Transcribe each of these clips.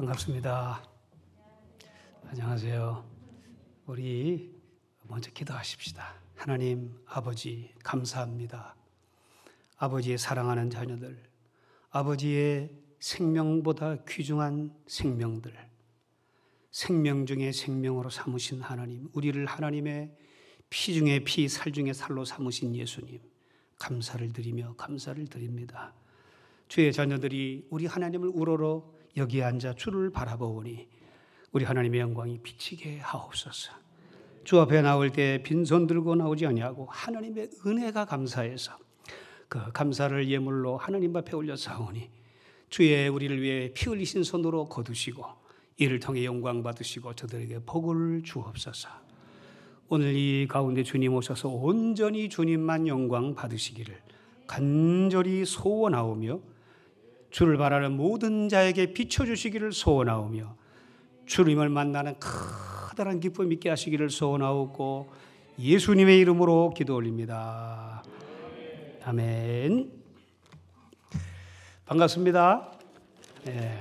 반갑습니다. 안녕하세요. 우리 먼저 기도하십시다. 하나님 아버지 감사합니다. 아버지의 사랑하는 자녀들, 아버지의 생명보다 귀중한 생명들, 생명 중에 생명으로 삼으신 하나님, 우리를 하나님의 피 중에 피, 살 중에 살로 삼으신 예수님, 감사를 드립니다. 주의 자녀들이 우리 하나님을 우러러 여기에 앉아 주를 바라보오니 우리 하나님의 영광이 비치게 하옵소서. 주 앞에 나올 때 빈손 들고 나오지 아니하고 하나님의 은혜가 감사해서 그 감사를 예물로 하나님 앞에 올려사오니 주의 우리를 위해 피 흘리신 손으로 거두시고 이를 통해 영광 받으시고 저들에게 복을 주옵소서. 오늘 이 가운데 주님 오셔서 온전히 주님만 영광 받으시기를 간절히 소원하오며 주를 바라는 모든 자에게 비춰주시기를 소원하오며 주님을 만나는 커다란 기쁨 있게 하시기를 소원하오고 예수님의 이름으로 기도 올립니다. 아멘. 반갑습니다. 네.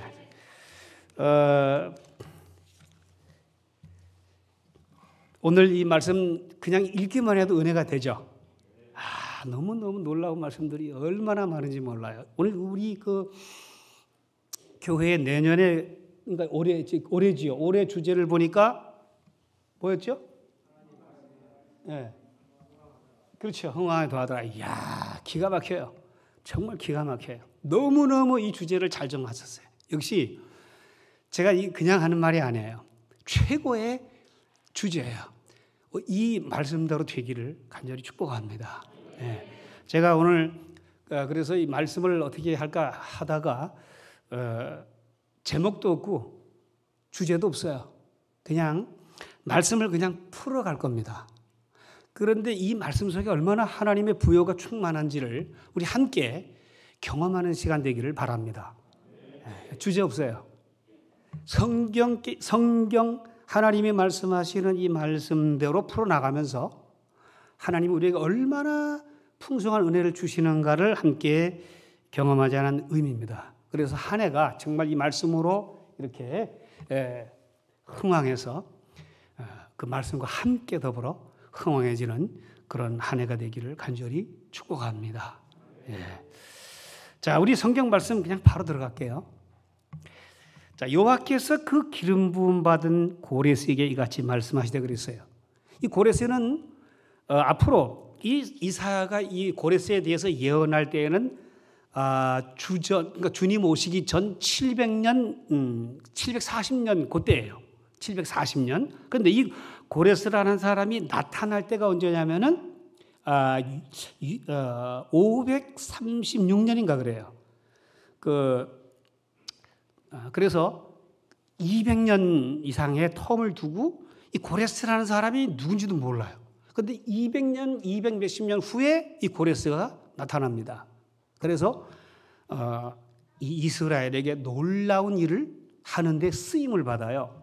오늘 이 말씀 그냥 읽기만 해도 은혜가 되죠. 너무너무 놀라운 말씀들이 얼마나 많은지 몰라요. 오늘 우리 그 교회 내년에, 그러니까 올해지요. 올해 주제를 보니까 뭐였죠? 네. 그렇죠. 흥왕에 더하더라. 이야, 기가 막혀요. 정말 기가 막혀요. 너무너무 이 주제를 잘 정하셨어요. 역시 제가 그냥 하는 말이 아니에요. 최고의 주제예요. 이 말씀대로 되기를 간절히 축복합니다. 네. 제가 오늘 그래서 이 말씀을 어떻게 할까 하다가 제목도 없고 주제도 없어요. 그냥 말씀을 그냥 풀어갈 겁니다. 그런데 이 말씀 속에 얼마나 하나님의 부여가 충만한지를 우리 함께 경험하는 시간 되기를 바랍니다. 네. 주제 없어요. 성경 하나님이 말씀하시는 이 말씀대로 풀어나가면서 하나님이 우리에게 얼마나 풍성한 은혜를 주시는가를 함께 경험하자는 의미입니다. 그래서 한 해가 정말 이 말씀으로 이렇게 흥왕해서 그 말씀과 함께 더불어 흥왕해지는 그런 한 해가 되기를 간절히 축복합니다. 자, 우리 성경 말씀 그냥 바로 들어갈게요. 자, 여호와께서 그 기름 부음 받은 고레스에게 이같이 말씀하시되 그랬어요. 이 고레스는 앞으로 이사야가 이 고레스에 대해서 예언할 때에는 그러니까 주님 오시기 전 740년 그때예요. 740년. 그런데 이 고레스라는 사람이 나타날 때가 언제냐면은 536년인가 그래요. 그래서 200년 이상의 텀을 두고 이 고레스라는 사람이 누군지도 몰라요. 그런데 200년, 200 몇십 년 후에 이 고레스가 나타납니다. 그래서 이 이스라엘에게 놀라운 일을 하는데 쓰임을 받아요.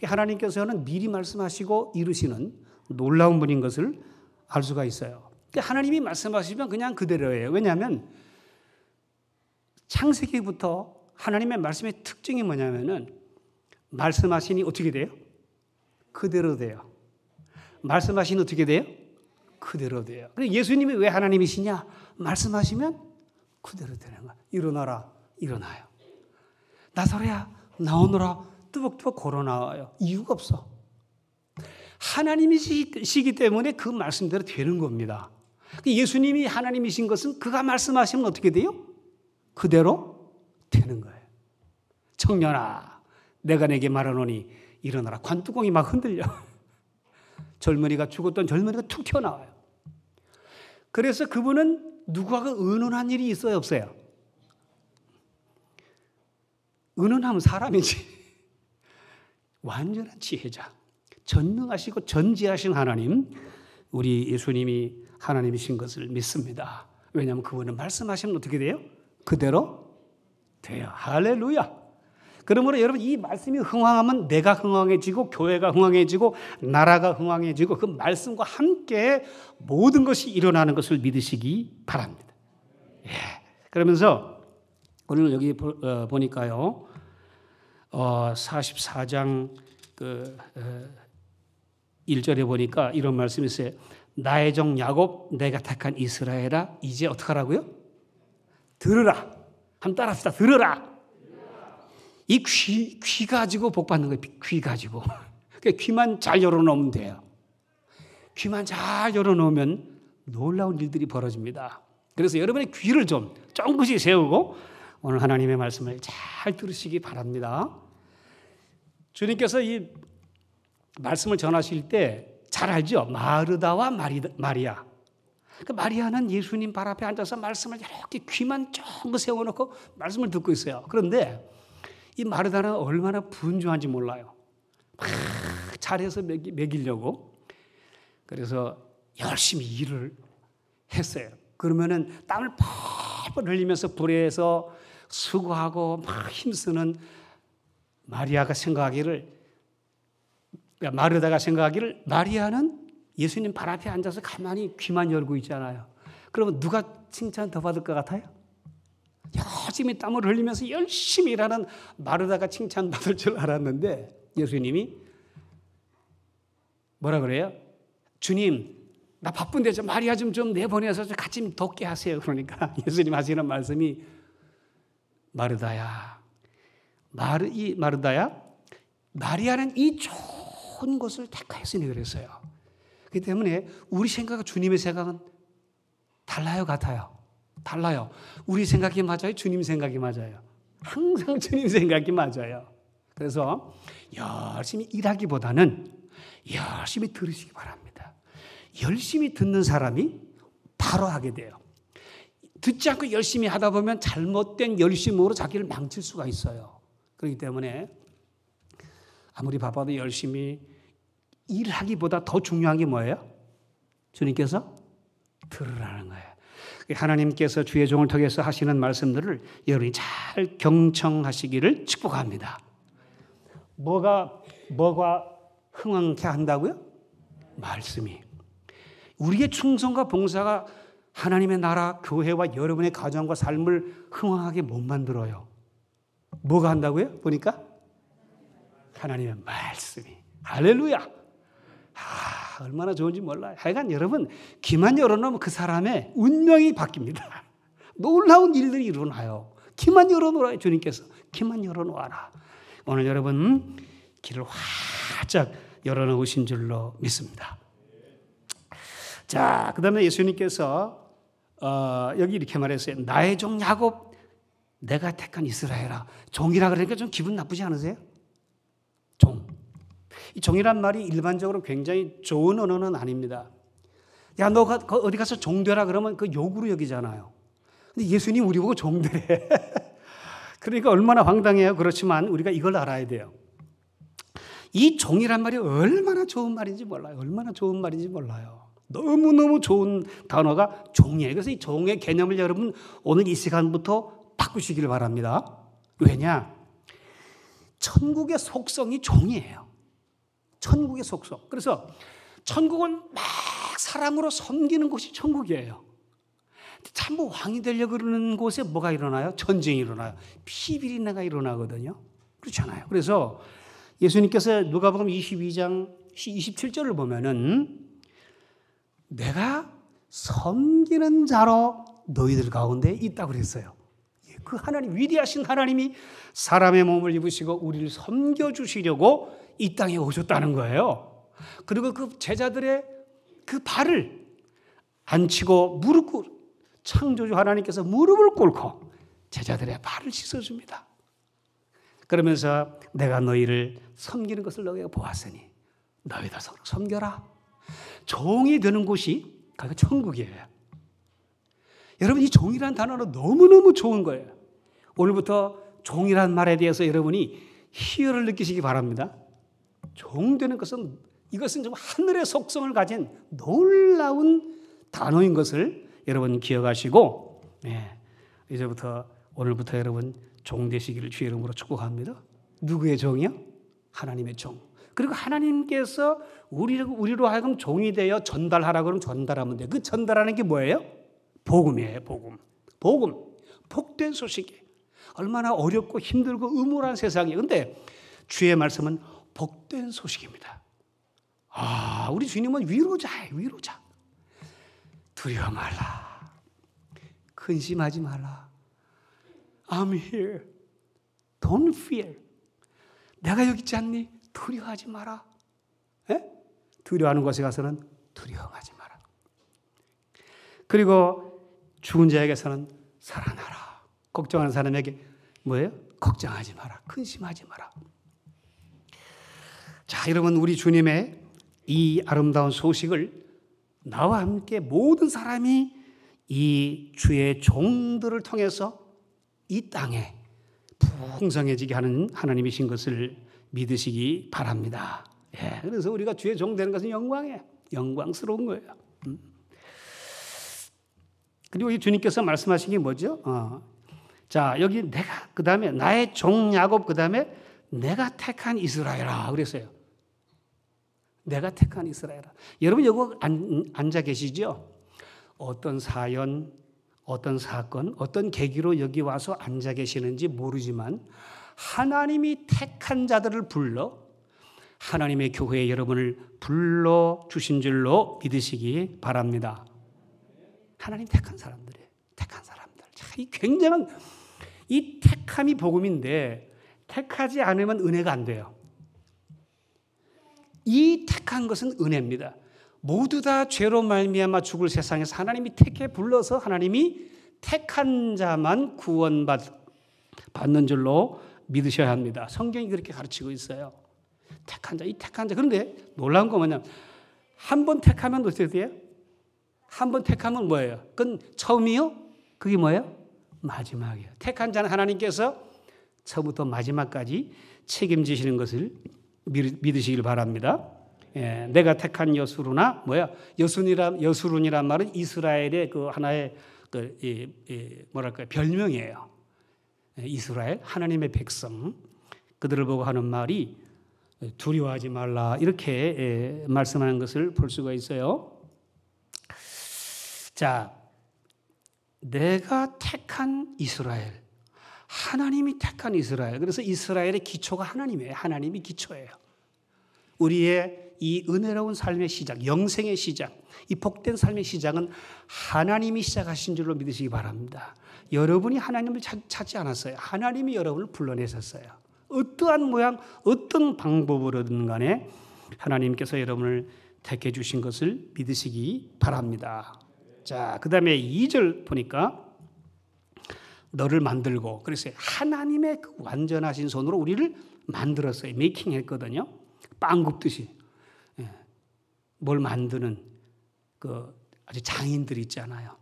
하나님께서는 미리 말씀하시고 이루시는 놀라운 분인 것을 알 수가 있어요. 하나님이 말씀하시면 그냥 그대로예요. 왜냐하면 창세기부터 하나님의 말씀의 특징이 뭐냐면은 말씀하시니 어떻게 돼요? 그대로 돼요. 말씀하시니 어떻게 돼요? 그대로 돼요. 예수님이 왜 하나님이시냐? 말씀하시면 그대로 되는 거야. 일어나라, 일어나요. 나서라, 나오너라, 뚜벅뚜벅 걸어 나와요. 이유가 없어. 하나님이시기 때문에 그 말씀대로 되는 겁니다. 예수님이 하나님이신 것은 그가 말씀하시면 어떻게 돼요? 그대로 되는 거예요. 청년아, 내가 내게 말하노니 일어나라. 관뚜껑이 막 흔들려. 젊은이가 죽었던 젊은이가 툭 튀어나와요. 그래서 그분은 누구하고 의논한 일이 있어요, 없어요? 의논하면 사람이지. 완전한 지혜자, 전능하시고 전지하신 하나님, 우리 예수님이 하나님이신 것을 믿습니다. 왜냐하면 그분은 말씀하시면 어떻게 돼요? 그대로 돼요. 할렐루야. 그러므로 여러분 이 말씀이 흥왕하면 내가 흥왕해지고 교회가 흥왕해지고 나라가 흥왕해지고 그 말씀과 함께 모든 것이 일어나는 것을 믿으시기 바랍니다. 그러면서 오늘 여기 보니까요. 44장 1절에 보니까 이런 말씀이 있어요. 나의 종 야곱 내가 택한 이스라엘아 이제 어떻게 하라고요? 들으라. 한번 따라합시다. 들으라. 이 귀 가지고 복 받는 거예요. 귀 가지고. 귀만 잘 열어놓으면 돼요. 귀만 잘 열어놓으면 놀라운 일들이 벌어집니다. 그래서 여러분의 귀를 좀 쫑긋이 세우고 오늘 하나님의 말씀을 잘 들으시기 바랍니다. 주님께서 이 말씀을 전하실 때 잘 알죠? 마르다와 마리아. 그 마리아는 예수님 발 앞에 앉아서 말씀을 이렇게 귀만 쫑긋 세워놓고 말씀을 듣고 있어요. 그런데 이 마르다는 얼마나 분주한지 몰라요. 막 잘해서 먹이려고. 그래서 열심히 일을 했어요. 그러면은 땀을 펄펄 흘리면서 불에서 수고하고 막 힘쓰는 마르다가 생각하기를 마리아는 예수님 발 앞에 앉아서 가만히 귀만 열고 있잖아요. 그러면 누가 칭찬 더 받을 것 같아요? 열심히 땀을 흘리면서 열심히 일하는 마르다가 칭찬받을 줄 알았는데 예수님이 뭐라 그래요? 주님, 나 바쁜데 좀 마리아 좀 내보내서 같이 돕게 하세요. 그러니까 예수님 하시는 말씀이 마르다야, 마리아는 이 좋은 것을 택하였으니 그랬어요. 그렇기 때문에 우리 생각과 주님의 생각은 달라요, 같아요? 달라요. 우리 생각이 맞아요? 주님 생각이 맞아요? 항상 주님 생각이 맞아요. 그래서 열심히 일하기보다는 열심히 들으시기 바랍니다. 열심히 듣는 사람이 바로 하게 돼요. 듣지 않고 열심히 하다 보면 잘못된 열심으로 자기를 망칠 수가 있어요. 그렇기 때문에 아무리 바빠도 열심히 일하기보다 더 중요한 게 뭐예요? 주님께서 들으라는 거예요. 하나님께서 주의 종을 통해서 하시는 말씀들을 여러분이 잘 경청하시기를 축복합니다. 뭐가 흥황케 한다고요? 말씀이. 우리의 충성과 봉사가 하나님의 나라, 교회와 여러분의 가정과 삶을 흥황하게 못 만들어요. 뭐가 한다고요? 보니까 하나님의 말씀이. 할렐루야. 얼마나 좋은지 몰라요. 하여간 여러분 귀만 열어놓으면 그 사람의 운명이 바뀝니다. 놀라운 일들이 일어나요. 귀만 열어놓아요. 주님께서 귀만 열어놓아라. 오늘 여러분 귀를 활짝 열어놓으신 줄로 믿습니다. 자, 그 다음에 예수님께서 여기 이렇게 말했어요. 나의 종 야곱 내가 택한 이스라엘아. 종이라 그러니까 좀 기분 나쁘지 않으세요? 종. 이 종이란 말이 일반적으로 굉장히 좋은 언어는 아닙니다. 야, 너가 어디 가서 종 되라 그러면 그 욕으로 여기잖아요. 근데 예수님 우리 보고 종 되래. 그러니까 얼마나 황당해요. 그렇지만 우리가 이걸 알아야 돼요. 이 종이란 말이 얼마나 좋은 말인지 몰라요. 얼마나 좋은 말인지 몰라요. 너무너무 좋은 단어가 종이에요. 그래서 이 종의 개념을 여러분 오늘 이 시간부터 바꾸시길 바랍니다. 왜냐? 천국의 속성이 종이에요. 천국의 속성. 그래서 천국은 막 사랑으로 섬기는 곳이 천국이에요. 참 왕이 되려고 그러는 곳에 뭐가 일어나요? 전쟁이 일어나요. 피비린내가 일어나거든요. 그렇잖아요. 그래서 예수님께서 누가복음 22장 27절을 보면은 내가 섬기는 자로 너희들 가운데 있다고 그랬어요. 그 하나님, 위대하신 하나님이 사람의 몸을 입으시고 우리를 섬겨주시려고 이 땅에 오셨다는 거예요. 그리고 그 제자들의 그 발을 앉히고 무릎 꿇고 창조주 하나님께서 무릎을 꿇고 제자들의 발을 씻어줍니다. 그러면서 내가 너희를 섬기는 것을 너희가 보았으니 너희들 서로 섬겨라. 종이 되는 곳이 그러니까 천국이에요. 여러분 이 종이라는 단어는 너무너무 좋은 거예요. 오늘부터 종이라는 말에 대해서 여러분이 희열을 느끼시기 바랍니다. 종 되는 것은 이것은 좀 하늘의 속성을 가진 놀라운 단어인 것을 여러분 기억하시고 이제부터 오늘부터 여러분 종 되시기를 주의 이름으로 축복합니다. 누구의 종이요? 하나님의 종. 그리고 하나님께서 우리로 하여금 종이 되어 전달하라고 하면 전달하면 돼요. 그 전달하는 게 뭐예요? 복음이에요. 복음. 복된 소식이에요. 얼마나 어렵고 힘들고 음울한 세상이에요. 근데 주의 말씀은 복된 소식입니다. 우리 주님은 위로자예요. 위로자. 두려워 말라. 근심하지 말라. I'm here. Don't fear. 내가 여기 있지 않니? 두려워하지 마라. 에? 두려워하는 곳에 가서는 두려워하지 마라. 그리고 죽은 자에게서는 살아나라. 걱정하는 사람에게 뭐예요? 걱정하지 마라. 근심하지 마라. 자, 여러분, 우리 주님의 이 아름다운 소식을 나와 함께 모든 사람이 이 주의 종들을 통해서 이 땅에 풍성해지게 하는 하나님이신 것을 믿으시기 바랍니다. 예, 그래서 우리가 주의 종 되는 것은 영광이에요. 영광스러운 거예요. 그리고 이 주님께서 말씀하신 게 뭐죠? 자, 여기 내가, 그 다음에 나의 종 야곱, 그 다음에 내가 택한 이스라엘아 그랬어요. 내가 택한 이스라엘아. 여러분 여기 앉아 계시죠? 어떤 사연, 어떤 사건, 어떤 계기로 여기 와서 앉아 계시는지 모르지만 하나님이 택한 자들을 불러 하나님의 교회에 여러분을 불러주신 줄로 믿으시기 바랍니다. 하나님 택한 사람들이에요. 택한 사람들. 자, 이 굉장한 이 택함이 복음인데 택하지 않으면 은혜가 안 돼요. 이 택한 것은 은혜입니다. 모두 다 죄로 말미암아 죽을 세상에서 하나님이 택해 불러서 하나님이 택한 자만 구원받는 줄로 믿으셔야 합니다. 성경이 그렇게 가르치고 있어요. 택한 자, 이 택한 자. 그런데 놀라운 거 뭐냐면 한 번 택하면 어떻게 돼요? 한 번 택하면 뭐예요? 그건 처음이요? 그게 뭐예요? 마지막이에요. 택한 자는 하나님께서 처음부터 마지막까지 책임지시는 것을 믿으시길 바랍니다. 예, 내가 택한 여수루나 여수룬이란 말은 이스라엘의 그 하나의 뭐랄까요, 별명이에요. 이스라엘, 하나님의 백성, 그들을 보고 하는 말이 두려워하지 말라 이렇게 말씀하는 것을 볼 수가 있어요. 자, 내가 택한 이스라엘, 하나님이 택한 이스라엘. 그래서 이스라엘의 기초가 하나님이에요. 하나님이 기초예요. 우리의 이 은혜로운 삶의 시작, 영생의 시작, 이 복된 삶의 시작은 하나님이 시작하신 줄로 믿으시기 바랍니다. 여러분이 하나님을 찾지 않았어요. 하나님이 여러분을 불러내셨어요. 어떠한 모양, 어떤 방법으로든 간에 하나님께서 여러분을 택해 주신 것을 믿으시기 바랍니다. 자, 그 다음에 2절 보니까 너를 만들고, 그래서 하나님의 그 완전하신 손으로 우리를 만들었어요. 메이킹 했거든요. 빵 굽듯이. 뭘 만드는 그 아주 장인들이 있잖아요.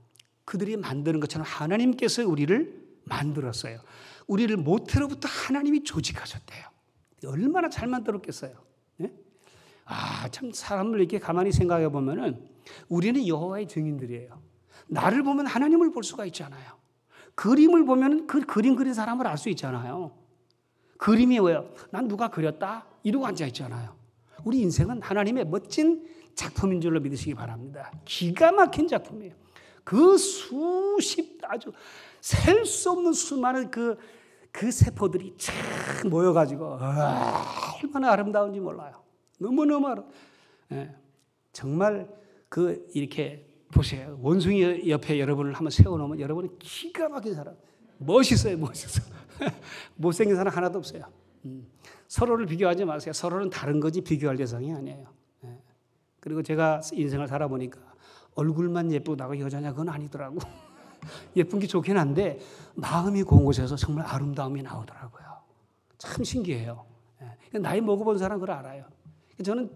그들이 만드는 것처럼 하나님께서 우리를 만들었어요. 우리를 모태로부터 하나님이 조직하셨대요. 얼마나 잘 만들었겠어요. 네? 참 사람을 이렇게 가만히 생각해 보면은 우리는 여호와의 증인들이에요. 나를 보면 하나님을 볼 수가 있잖아요. 그림을 보면 그 그림 그린 사람을 알 수 있잖아요. 그림이 왜요? 난 누가 그렸다? 이러고 앉아 있잖아요. 우리 인생은 하나님의 멋진 작품인 줄로 믿으시기 바랍니다. 기가 막힌 작품이에요. 그 아주 셀 수 없는 수많은 그 세포들이 쫙 모여가지고 얼마나 아름다운지 몰라요. 너무너무 정말 이렇게 보세요. 원숭이 옆에 여러분을 한번 세워놓으면 여러분은 기가 막힌 사람. 멋있어요. 못생긴 사람 하나도 없어요. 서로를 비교하지 마세요. 서로는 다른 거지 비교할 대상이 아니에요. 그리고 제가 인생을 살아보니까 얼굴만 예쁘다고 여자냐 그건 아니더라고. 예쁜 게 좋긴 한데 마음이 고운 곳에서 정말 아름다움이 나오더라고요. 참 신기해요. 나이 먹어본 사람은 그걸 알아요. 저는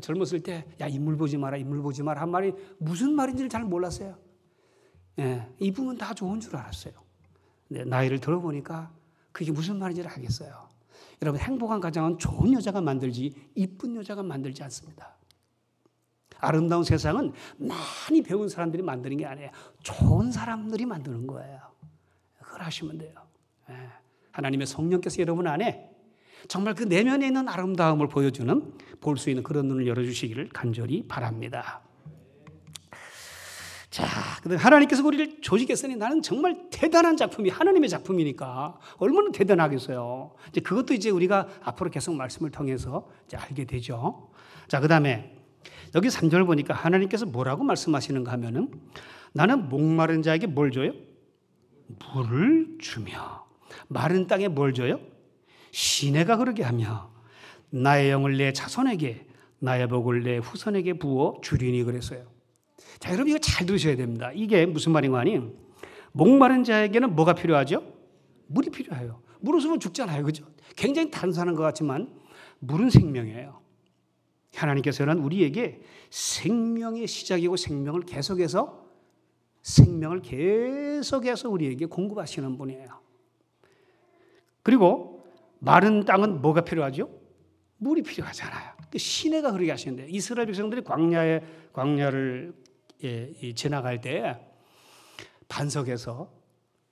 젊었을 때 야 인물 보지 마라 한 말이 무슨 말인지를 잘 몰랐어요. 입으면 다 좋은 줄 알았어요. 근데 나이를 들어보니까 그게 무슨 말인지를 알겠어요. 여러분 행복한 가정은 좋은 여자가 만들지 이쁜 여자가 만들지 않습니다. 아름다운 세상은 많이 배운 사람들이 만드는 게 아니에요. 좋은 사람들이 만드는 거예요. 그걸 하시면 돼요. 하나님의 성령께서 여러분 안에 정말 그 내면에 있는 아름다움을 보여주는 볼 수 있는 그런 눈을 열어주시기를 간절히 바랍니다. 자, 근데 하나님께서 우리를 조직했으니 나는 정말 대단한 작품이 하나님의 작품이니까 얼마나 대단하겠어요. 이제 그것도 이제 우리가 앞으로 계속 말씀을 통해서 이제 알게 되죠. 자, 그다음에 여기 3절 보니까 하나님께서 뭐라고 말씀하시는가 하면은 나는 목마른 자에게 뭘 줘요? 물을 주며. 마른 땅에 뭘 줘요? 시내가 흐르게 하며 나의 영을 내 자손에게 나의 복을 내 후손에게 부어 주리니 그랬어요. 자, 여러분 이거 잘 들으셔야 됩니다. 이게 무슨 말인가 하니 목마른 자에게는 뭐가 필요하죠? 물이 필요해요. 물 없으면 죽잖아요. 그죠? 굉장히 단순한 것 같지만 물은 생명이에요. 하나님께서는 우리에게 생명의 시작이고 생명을 계속해서 우리에게 공급하시는 분이에요. 그리고 마른 땅은 뭐가 필요하죠? 물이 필요하잖아요. 시내가 흐르게 하시는데 이스라엘 백성들이 광야를 지나갈 때 반석에서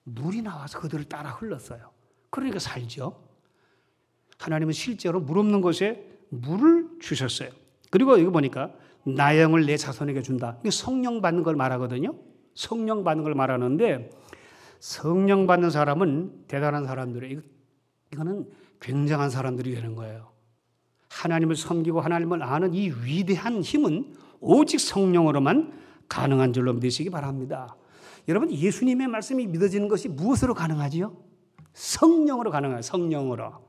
물이 나와서 그들을 따라 흘렀어요. 그러니까 살죠. 하나님은 실제로 물 없는 곳에 물을 주셨어요. 그리고 여기 보니까 나의 영을 내 자손에게 준다. 이게 성령 받는 걸 말하거든요. 성령 받는 걸 말하는데 성령 받는 사람은 대단한 사람들이에요. 이거는 굉장한 사람들이 되는 거예요. 하나님을 섬기고 하나님을 아는 이 위대한 힘은 오직 성령으로만 가능한 줄로 믿으시기 바랍니다. 여러분 예수님의 말씀이 믿어지는 것이 무엇으로 가능하지요? 성령으로 가능해요. 성령으로.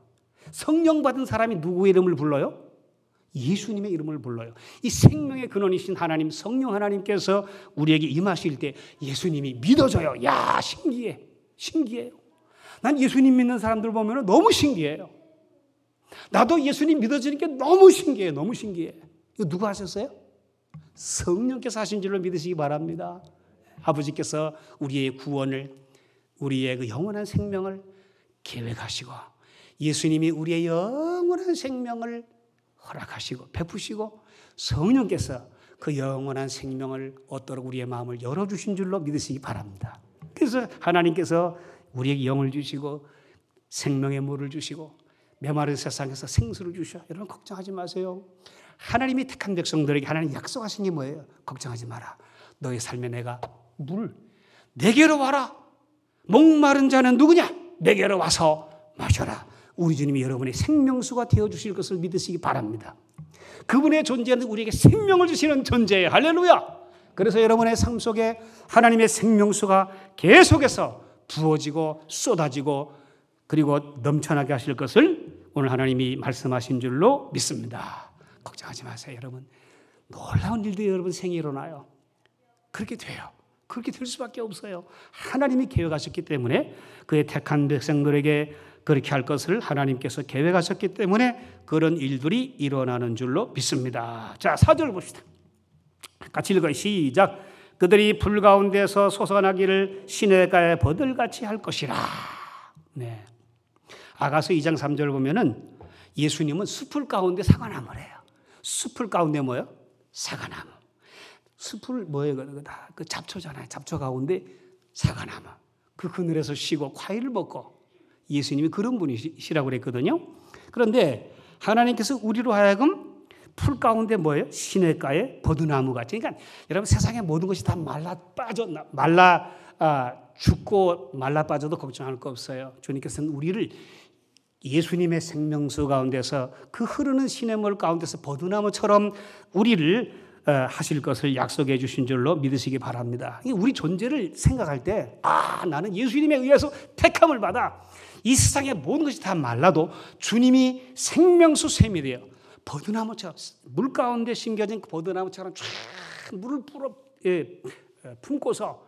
성령 받은 사람이 누구의 이름을 불러요? 예수님의 이름을 불러요. 이 생명의 근원이신 하나님, 성령 하나님께서 우리에게 임하실 때 예수님이 믿어져요. 야, 신기해. 신기해요. 난 예수님 믿는 사람들 보면 너무 신기해요. 나도 예수님 믿어지는 게 너무 신기해요. 너무 신기해. 이거 누가 하셨어요? 성령께서 하신 줄로 믿으시기 바랍니다. 아버지께서 우리의 구원을, 우리의 그 영원한 생명을 계획하시고 예수님이 우리의 영원한 생명을 허락하시고 베푸시고 성령께서 그 영원한 생명을 얻도록 우리의 마음을 열어주신 줄로 믿으시기 바랍니다. 그래서 하나님께서 우리에게 영을 주시고 생명의 물을 주시고 메마른 세상에서 생수를 주셔. 여러분 걱정하지 마세요. 하나님이 택한 백성들에게 하나님 약속하신 게 뭐예요? 걱정하지 마라. 너의 삶에 내가 물 내게로 와라. 목마른 자는 누구냐? 내게로 와서 마셔라. 우리 주님이 여러분의 생명수가 되어주실 것을 믿으시기 바랍니다. 그분의 존재는 우리에게 생명을 주시는 존재예요. 할렐루야. 그래서 여러분의 삶 속에 하나님의 생명수가 계속해서 부어지고 쏟아지고 그리고 넘쳐나게 하실 것을 오늘 하나님이 말씀하신 줄로 믿습니다. 걱정하지 마세요. 여러분 놀라운 일들이 여러분 생에 일어나요. 그렇게 돼요. 그렇게 될 수밖에 없어요. 하나님이 계획하셨기 때문에 그의 택한 백성들에게 그렇게 할 것을 하나님께서 계획하셨기 때문에 그런 일들이 일어나는 줄로 믿습니다. 자, 4절 봅시다. 같이 읽어요. 시작. 그들이 불 가운데서 솟아나기를 시냇가에 버들같이 할 것이라. 네. 아가서 2장 3절 보면은 예수님은 숲을 가운데 사과나무래요. 숲을 가운데 뭐예요? 사과나무. 숲을 뭐예요? 그 잡초잖아요. 잡초 가운데 사과나무. 그 그늘에서 쉬고 과일을 먹고 예수님이 그런 분이시라고 그랬거든요. 그런데 하나님께서 우리로 하여금 풀 가운데 뭐예요? 시냇가에 버드나무 같이. 그러니까 여러분 세상의 모든 것이 다 죽고 말라 빠져도 걱정할 거 없어요. 주님께서는 우리를 예수님의 생명수 가운데서 그 흐르는 시냇물 가운데서 버드나무처럼 우리를 하실 것을 약속해 주신 줄로 믿으시기 바랍니다. 우리 존재를 생각할 때 나는 예수님에 의해서 택함을 받아 이 세상의 모든 것이 다 말라도 주님이 생명수 샘이 돼요. 버드나무처럼 물 가운데 심겨진 버드나무처럼 쫙 물을 품고서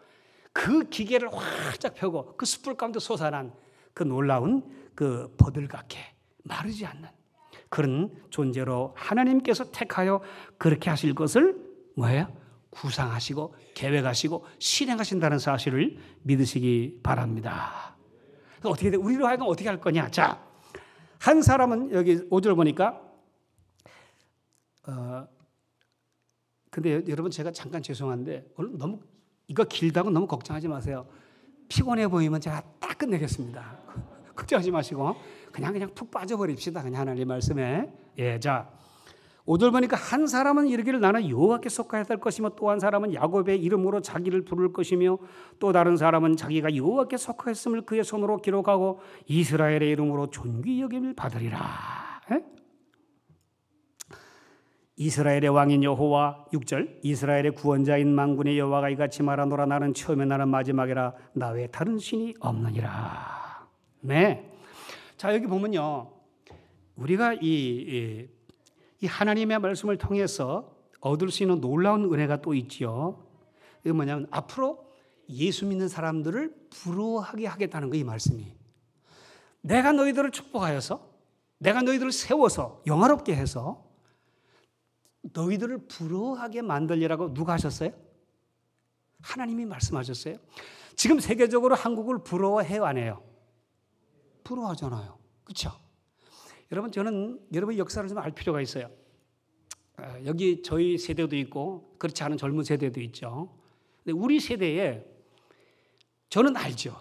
그 기계를 활짝 펴고 그 숯불 가운데 솟아난 그 놀라운 그 버들같게 마르지 않는 그런 존재로 하나님께서 택하여 그렇게 하실 것을 뭐예요? 구상하시고 계획하시고 실행하신다는 사실을 믿으시기 바랍니다. 어떻게 돼? 우리로 하여금 어떻게 할 거냐? 자, 한 사람은 여기 5절 보니까 근데 여러분 제가 잠깐 죄송한데 오늘 너무 이거 길다고 너무 걱정하지 마세요. 피곤해 보이면 제가 딱 끝내겠습니다. 걱정하지 마시고 그냥 푹 빠져버립시다. 그냥 하나님의 말씀에. 예, 자 5절 보니까 한 사람은 이르기를 나는 여호와께 속하여야 될 것이며 또 한 사람은 야곱의 이름으로 자기를 부를 것이며 또 다른 사람은 자기가 여호와께 속하였음을 그의 손으로 기록하고 이스라엘의 이름으로 존귀 여김을 받으리라. 이스라엘의 왕인 여호와 6절 이스라엘의 구원자인 만군의 여호와가 이같이 말하노라 나는 처음에 나는 마지막이라 나 외에 다른 신이 없느니라. 네. 자 여기 보면요. 우리가 이 하나님의 말씀을 통해서 얻을 수 있는 놀라운 은혜가 또 있지요. 이게 뭐냐면 앞으로 예수 믿는 사람들을 부러워하게 하겠다는 거 이 말씀이. 내가 너희들을 축복하여서 내가 너희들을 세워서 영화롭게 해서 너희들을 부러워하게 만들리라고 누가 하셨어요? 하나님이 말씀하셨어요. 지금 세계적으로 한국을 부러워해요 안 해요? 부러워하잖아요. 그렇죠? 여러분 저는 여러분의 역사를 좀 알 필요가 있어요. 여기 저희 세대도 있고 그렇지 않은 젊은 세대도 있죠. 근데 우리 세대에 저는 알죠.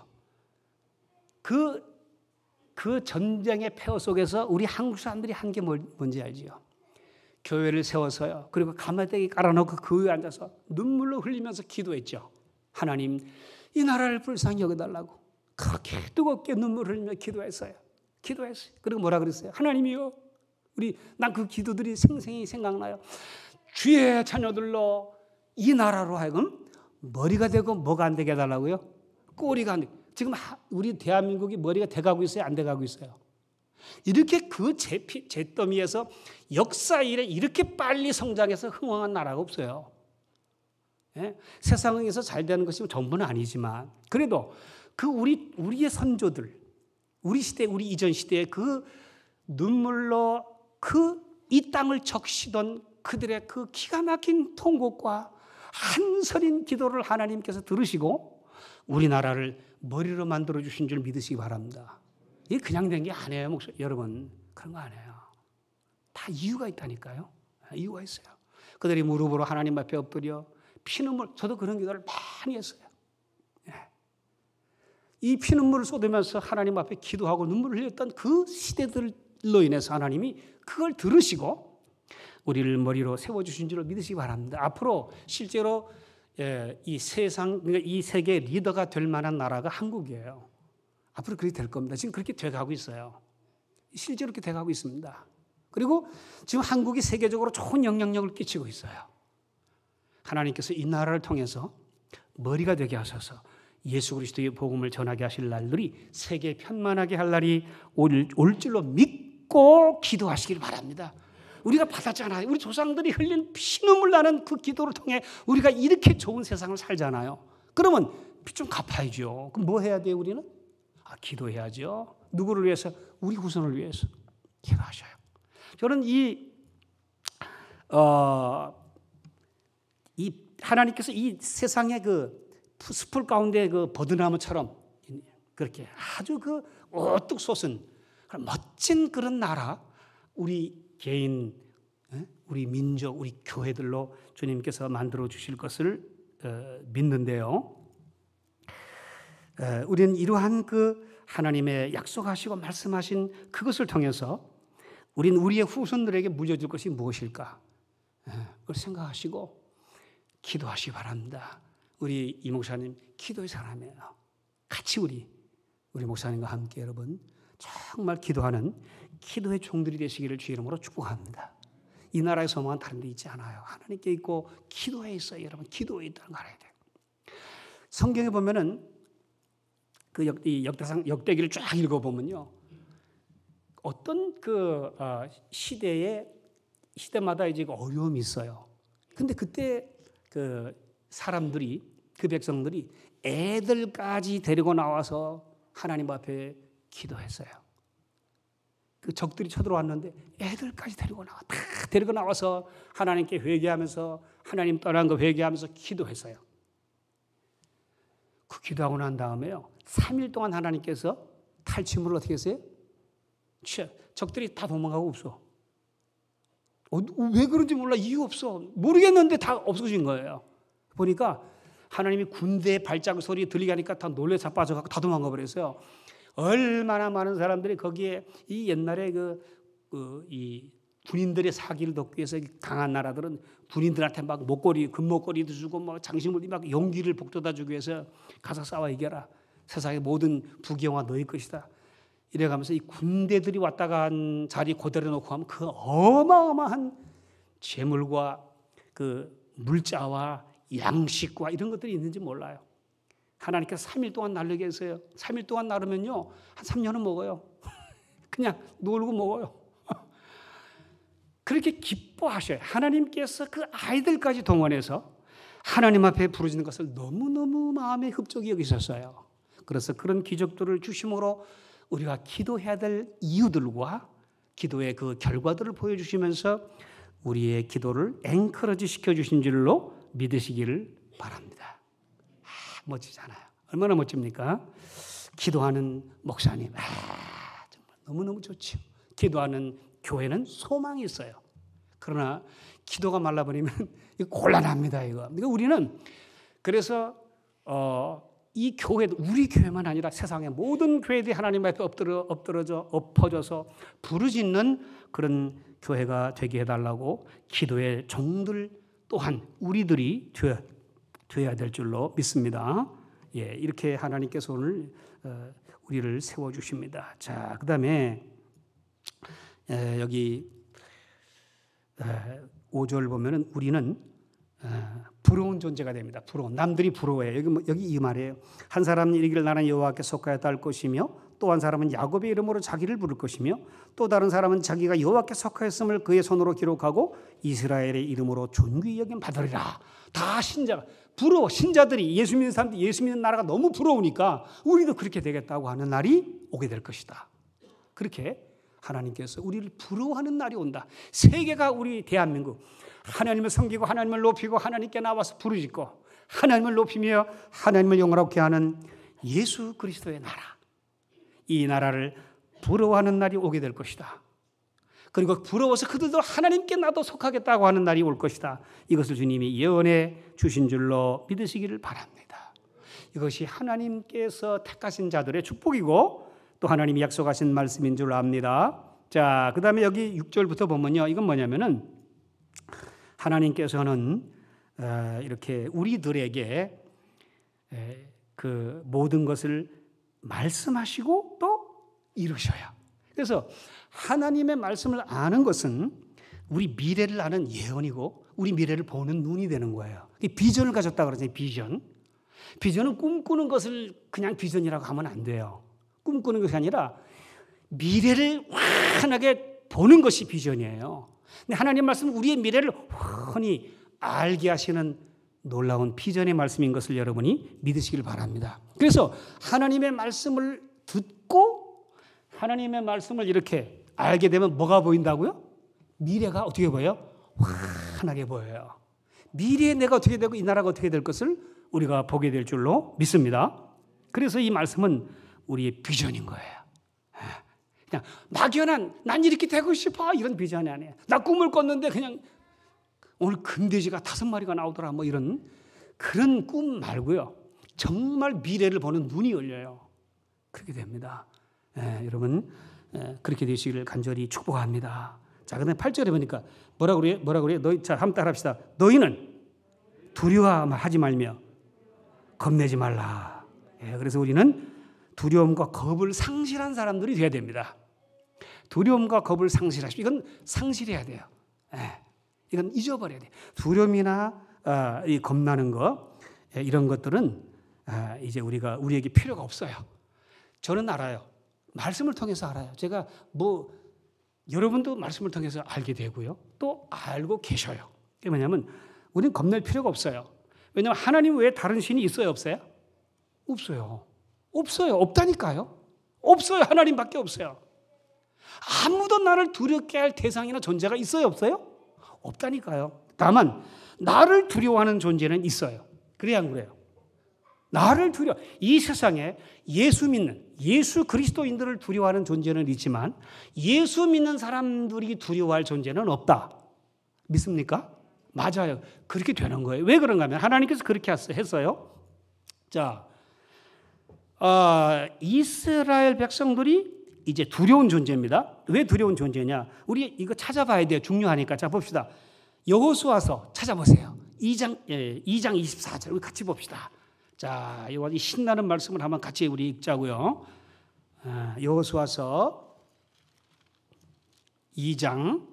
그 전쟁의 폐허 속에서 우리 한국 사람들이 한 게 뭔지 알지요. 교회를 세워서요. 그리고 가마대기 깔아놓고 그 위에 앉아서 눈물로 흘리면서 기도했죠. 하나님 이 나라를 불쌍히 여겨달라고 그렇게 뜨겁게 눈물 흘리며 기도했어요. 그리고 뭐라 그랬어요? 하나님이요. 난 그 기도들이 생생히 생각나요. 주의 자녀들로 이 나라로 하여금 머리가 되고 뭐가 안 되게 해달라고요? 꼬리가 안 되게. 지금 우리 대한민국이 머리가 돼가고 있어요? 안 돼가고 있어요? 이렇게 그 잿더미에서 역사 이래 이렇게 빨리 성장해서 흥왕한 나라가 없어요. 예? 세상에서 잘 되는 것이 전부는 아니지만 그래도 그 우리의 선조들 우리 시대 우리 이전 시대에 그 눈물로 이 땅을 적시던 그들의 그 기가 막힌 통곡과 한서린 기도를 하나님께서 들으시고 우리나라를 머리로 만들어 주신 줄 믿으시기 바랍니다. 이게 그냥 된 게 아니에요, 여러분. 그런 거 아니에요. 다 이유가 있다니까요. 이유가 있어요. 그들이 무릎으로 하나님 앞에 엎드려 피눈물, 저도 그런 기도를 많이 했어요. 이 피눈물을 쏟으면서 하나님 앞에 기도하고 눈물을 흘렸던 그 시대들로 인해서 하나님이 그걸 들으시고 우리를 머리로 세워주신 줄을 믿으시기 바랍니다. 앞으로 실제로 이 세상, 그러니까 이 세계 리더가 될 만한 나라가 한국이에요. 앞으로 그렇게 될 겁니다. 지금 그렇게 돼가고 있어요. 실제로 그렇게 돼가고 있습니다. 그리고 지금 한국이 세계적으로 좋은 영향력을 끼치고 있어요. 하나님께서 이 나라를 통해서 머리가 되게 하셔서 예수 그리스도의 복음을 전하게 하실 날들이 세계에 편만하게 할 날이 올 줄로 믿고 기도하시길 바랍니다. 우리가 받았잖아요. 우리 조상들이 흘린 피눈물 나는 그 기도를 통해 우리가 이렇게 좋은 세상을 살잖아요. 그러면 좀 갚아야죠. 그럼 뭐 해야 돼요 우리는? 기도해야죠. 누구를 위해서? 우리 후손을 위해서 기도하셔요. 저는 이 하나님께서 이 세상의 그 숯불 가운데 그 버드나무처럼 그렇게 아주 그 우뚝 솟은 멋진 그런 나라, 우리 개인, 우리 민족, 우리 교회들로 주님께서 만들어 주실 것을 믿는데요. 우리는 이러한 그 하나님의 약속하시고 말씀하신 그것을 통해서 우리는 우리의 후손들에게 물려줄 것이 무엇일까? 그걸 생각하시고 기도하시기 바랍니다. 우리 이 목사님 기도의 사람이에요. 같이 우리 목사님과 함께 여러분 정말 기도하는 기도의 종들이 되시기를 주의 이름으로 축복합니다. 이 나라의 소망은 다른 데 있지 않아요. 하나님께 있고 기도에 있어요. 여러분 기도에 있다는 거 알아야 돼요. 성경에 보면은 그 역대기를 쫙 읽어보면요. 어떤 그 시대마다 이제 어려움이 있어요. 근데 그때 그 사람들이, 그 백성들이 애들까지 데리고 나와서 하나님 앞에 기도했어요. 그 적들이 쳐들어왔는데 애들까지 데리고 나와서 하나님께 회개하면서 하나님 떠난 거 회개하면서 기도했어요. 그 기도하고 난 다음에요. 3일 동안 하나님께서 탈취물을 어떻게 했어요? 적들이 다 도망가고 없어. 왜 그런지 몰라. 이유 없어. 모르겠는데 다 없어진 거예요. 보니까 하나님이 군대의 발자국 소리 들리게 하니까 다 놀래 자빠져갖고 다 도망가 버렸어요. 얼마나 많은 사람들이 거기에 이 옛날에 이 군인들의 사기를 돕기 위해서 강한 나라들은 군인들한테 막 금목걸이도 주고 뭐 장신물이 막 용기를 북돋아 주기 위해서 가서 싸워 이겨라. 세상의 모든 부귀영화 너희 것이다. 이래가면서 이 군대들이 왔다가 한 자리 고대로 놓고 하면 그 어마어마한 재물과 그 물자와 양식과 이런 것들이 있는지 몰라요. 하나님께서 3일 동안 나르게 했어요. 3일 동안 나르면요 한 3년은 먹어요. 그냥 놀고 먹어요. 그렇게 기뻐하셔요. 하나님께서 그 아이들까지 동원해서 하나님 앞에 부르짖는 것을 너무너무 마음에 흡족히 여기셨어요. 그래서 그런 기적들을 주심으로 우리가 기도해야 될 이유들과 기도의 그 결과들을 보여주시면서 우리의 기도를 앵커러지 시켜주신 줄로 믿으시기를 바랍니다. 멋지잖아요. 얼마나 멋집니까? 기도하는 목사님. 정말 너무너무 좋죠. 기도하는 교회는 소망이 있어요. 그러나 기도가 말라버리면 이거 곤란합니다. 이거. 그러니까 우리는 그래서 이 교회도 우리 교회만 아니라 세상의 모든 교회들이 하나님 앞에 엎어져서 부르짖는 그런 교회가 되게 해달라고 기도의 종들 또한 우리들이 되어야 될 줄로 믿습니다. 예, 이렇게 하나님께서 오늘 우리를 세워주십니다. 자, 그 다음에 여기 5절 보면은 우리는 부러운 존재가 됩니다. 부러운 남들이 부러워해요. 여기 이 말이에요. 한 사람은 이르기를 나는 여호와께 속하였다 할 것이며 또 한 사람은 야곱의 이름으로 자기를 부를 것이며 또 다른 사람은 자기가 여호와께 속하였음을 그의 손으로 기록하고 이스라엘의 이름으로 존귀히 여김 받으리라. 다 신자가 부러워. 신자들이 예수 믿는 사람들이 예수 믿는 나라가 너무 부러우니까 우리도 그렇게 되겠다고 하는 날이 오게 될 것이다. 그렇게 하나님께서 우리를 부러워하는 날이 온다. 세계가 우리 대한민국 하나님을 섬기고 하나님을 높이고 하나님께 나와서 부르짖고 하나님을 높이며 하나님을 영화롭게 하는 예수 그리스도의 나라. 이 나라를 부러워하는 날이 오게 될 것이다. 그리고 부러워서 그들도 하나님께 나도 속하겠다고 하는 날이 올 것이다. 이것을 주님이 예언해 주신 줄로 믿으시기를 바랍니다. 이것이 하나님께서 택하신 자들의 축복이고 또 하나님이 약속하신 말씀인 줄 압니다. 자, 그 다음에 여기 6절부터 보면요. 이건 뭐냐면은 하나님께서는 이렇게 우리들에게 그 모든 것을 말씀하시고 또 이루셔야. 그래서 하나님의 말씀을 아는 것은 우리 미래를 아는 예언이고 우리 미래를 보는 눈이 되는 거예요. 비전을 가졌다 그러잖아요. 비전. 비전은 꿈꾸는 것을 그냥 비전이라고 하면 안 돼요. 꿈꾸는 것이 아니라 미래를 환하게 보는 것이 비전이에요. 근데 하나님 말씀은 우리의 미래를 훤히 알게 하시는 놀라운 비전의 말씀인 것을 여러분이 믿으시길 바랍니다. 그래서 하나님의 말씀을 듣고 하나님의 말씀을 이렇게 알게 되면 뭐가 보인다고요? 미래가 어떻게 보여요? 환하게 보여요. 미래에 내가 어떻게 되고 이 나라가 어떻게 될 것을 우리가 보게 될 줄로 믿습니다. 그래서 이 말씀은 우리의 비전인 거예요. 그냥 막연한 난 이렇게 되고 싶어 이런 비전이 아니에요. 나 꿈을 꿨는데 그냥 오늘 금돼지가 5마리가 나오더라 뭐 이런 그런 꿈 말고요. 정말 미래를 보는 눈이 열려요. 그렇게 됩니다. 여러분 그렇게 되시기를 간절히 축복합니다. 자, 그다음에 8절에 보니까 뭐라 그래요? 너희 자, 한번 따라합시다. 너희는 두려워하지 말며 겁내지 말라. 그래서 우리는 두려움과 겁을 상실한 사람들이 되어야 됩니다. 두려움과 겁을 상실하십시오. 이건 상실해야 돼요. 이건 잊어버려야 돼요. 두려움이나 이 겁나는 거 이런 것들은 이제 우리에게 필요가 없어요. 저는 알아요. 말씀을 통해서 알아요. 제가 여러분도 말씀을 통해서 알게 되고요. 또 알고 계셔요. 그게 뭐냐면 우리는 겁낼 필요가 없어요. 왜냐하면 하나님 외에 다른 신이 있어요? 없어요? 없어요. 없어요. 없다니까요. 없어요. 하나님밖에 없어요. 아무도 나를 두렵게 할 대상이나 존재가 있어요? 없어요? 없다니까요. 다만 나를 두려워하는 존재는 있어요. 그래야 안 그래요? 나를 이 세상에 예수 그리스도인들을 두려워하는 존재는 있지만 예수 믿는 사람들이 두려워할 존재는 없다. 믿습니까? 맞아요. 그렇게 되는 거예요. 왜 그런가 하면 하나님께서 그렇게 했어요. 자, 이스라엘 백성들이 이제 두려운 존재입니다. 왜 두려운 존재냐? 우리 이거 찾아봐야 돼요. 중요하니까. 자, 봅시다. 여호수아서 찾아보세요. 2장 24절 우리 같이 봅시다. 자, 이 신나는 말씀을 한번 같이 우리 읽자고요. 여호수아서 2장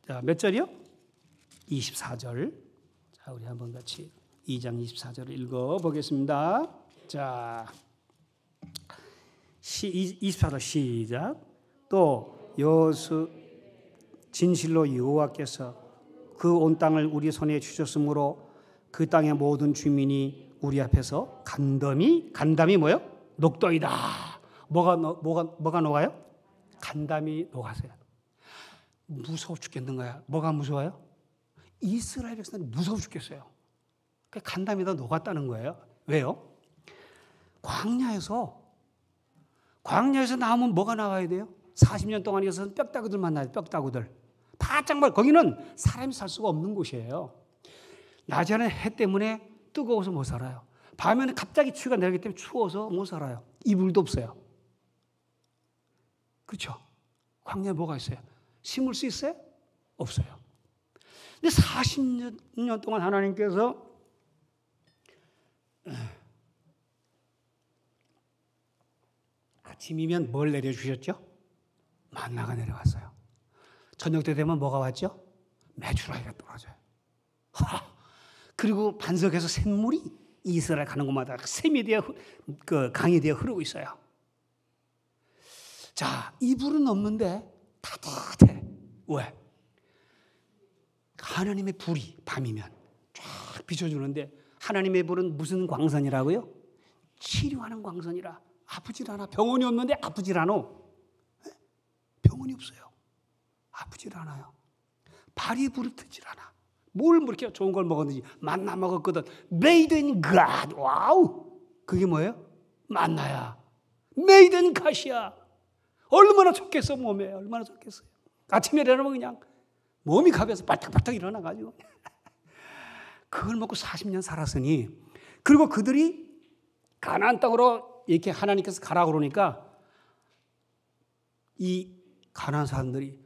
자, 몇 절이요? 24절. 자, 우리 한번 같이 2장 24절을 읽어보겠습니다. 자, 24절 시작. 또 여호수 진실로 여호와께서 그 온 땅을 우리 손에 주셨으므로 그 땅의 모든 주민이 우리 앞에서 간담이 뭐요? 녹더이다. 뭐가 녹아요? 간담이 녹았어요. 무서워 죽겠는 거야. 뭐가 무서워요? 이스라엘 백성들이 무서워 죽겠어요. 간담이 다 녹았다는 거예요. 왜요? 광야에서 나오면 뭐가 나와야 돼요? 40년 동안 이어서 뼈다구들만 나와요. 뼈다구들. 바짝 말 거기는 사람이 살 수가 없는 곳이에요. 낮에는 해 때문에 뜨거워서 못 살아요. 밤에는 갑자기 추위가 내리기 때문에 추워서 못 살아요. 이불도 없어요. 그렇죠? 광야에 뭐가 있어요? 심을 수 있어요? 없어요. 근데 40년 동안 하나님께서 아침이면 뭘 내려주셨죠? 만나가 내려왔어요. 저녁 때 되면 뭐가 왔죠? 메추라기가 떨어져요. 그리고 반석에서 샘물이 이스라엘 가는 곳마다 샘이 되어 그 강이 되어 흐르고 있어요. 자, 이불은 없는데 따뜻해. 왜? 하나님의 불이 밤이면 쫙 비춰주는데 하나님의 불은 무슨 광선이라고요? 치료하는 광선이라. 아프질 않아. 병원이 없는데 아프질 않아. 병원이 없어요. 아프질 않아요. 발이 부르트질 않아. 뭘 그렇게 좋은 걸 먹었는지 만나 먹었거든. Made in God. 와우. 그게 뭐예요? 만나야. Made in God이야. 얼마나 좋겠어 몸에. 얼마나 좋겠어요. 아침에 일어나면 그냥 몸이 가벼워서 발탁발탁 일어나가지고 그걸 먹고 40년 살았으니 그리고 그들이 가나안 땅으로 이렇게 하나님께서 가라고 그러니까 이 가나안 사람들이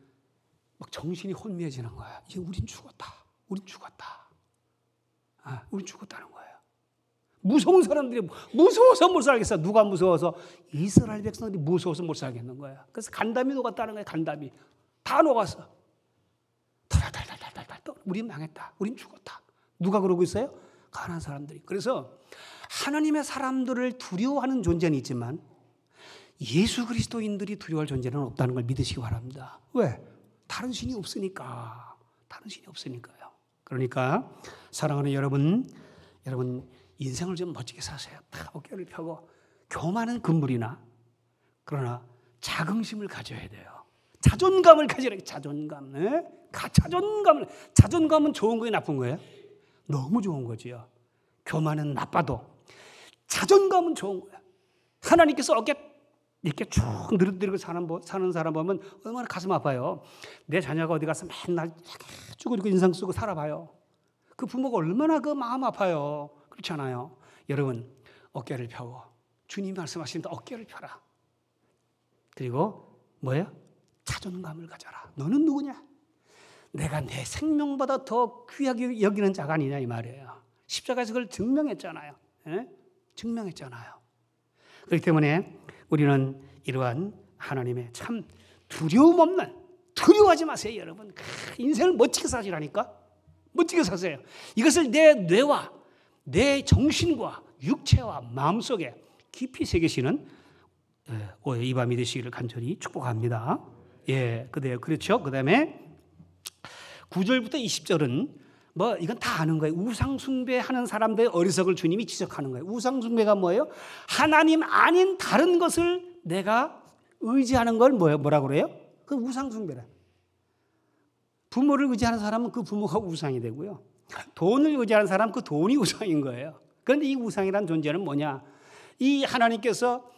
막 정신이 혼미해지는 거야. 이제 우린 죽었다. 우린 죽었다. 우린 죽었다는 거예요. 무서운 사람들이 무서워서 못 살겠어. 누가 무서워서? 이스라엘 백성들이 무서워서 못 살겠는 거야. 그래서 간담이 녹았다는 거야. 간담이 다 녹았어. 달달달달달달. 우린 망했다. 우린 죽었다. 누가 그러고 있어요? 가난한 사람들이. 그래서 하나님의 사람들을 두려워하는 존재는 있지만 예수 그리스도인들이 두려워할 존재는 없다는 걸 믿으시기 바랍니다. 왜? 다른 신이 없으니까. 다른 신이 없으니까요. 그러니까 사랑하는 여러분 인생을 좀 멋지게 사세요. 다 어깨를 펴고 교만은 금물이나 그러나 자긍심을 가져야 돼요. 자존감을 가지라. 자존감. 네? 자존감은 좋은 거예요, 나쁜 거예요? 너무 좋은 거지요. 교만은 나빠도 자존감은 좋은 거야. 하나님께서 어깨 이렇게 쭉 늘어뜨리고 사는 사람 보면 얼마나 가슴 아파요. 내 자녀가 어디 가서 맨날 쭉 이렇게 인상 쓰고 살아봐요. 그 부모가 얼마나 그 마음 아파요. 그렇지 않아요? 여러분 어깨를 펴고 주님 말씀하시는데 어깨를 펴라. 그리고 뭐예요? 자존감을 가져라. 너는 누구냐? 내가 내 생명보다 더 귀하게 여기는 자가 아니냐 이 말이에요. 십자가에서 그걸 증명했잖아요. 예? 증명했잖아요. 그렇기 때문에 우리는 이러한 하나님의 참 두려움 없는, 두려워하지 마세요 여러분. 인생을 멋지게 사시라니까. 멋지게 사세요. 이것을 내 뇌와 내 정신과 육체와 마음속에 깊이 새기시는 이 밤이 되시기를 간절히 축복합니다. 예, 그렇죠. 그 다음에 9절부터 20절은 이건 다 아는 거예요. 우상숭배하는 사람들의 어리석을 주님이 지적하는 거예요. 우상숭배가 뭐예요? 하나님 아닌 다른 것을 내가 의지하는 걸 뭐라고 그래요? 그 우상숭배라. 부모를 의지하는 사람은 그 부모가 우상이 되고요. 돈을 의지하는 사람은 그 돈이 우상인 거예요. 그런데 이 우상이라는 존재는 뭐냐? 이 하나님께서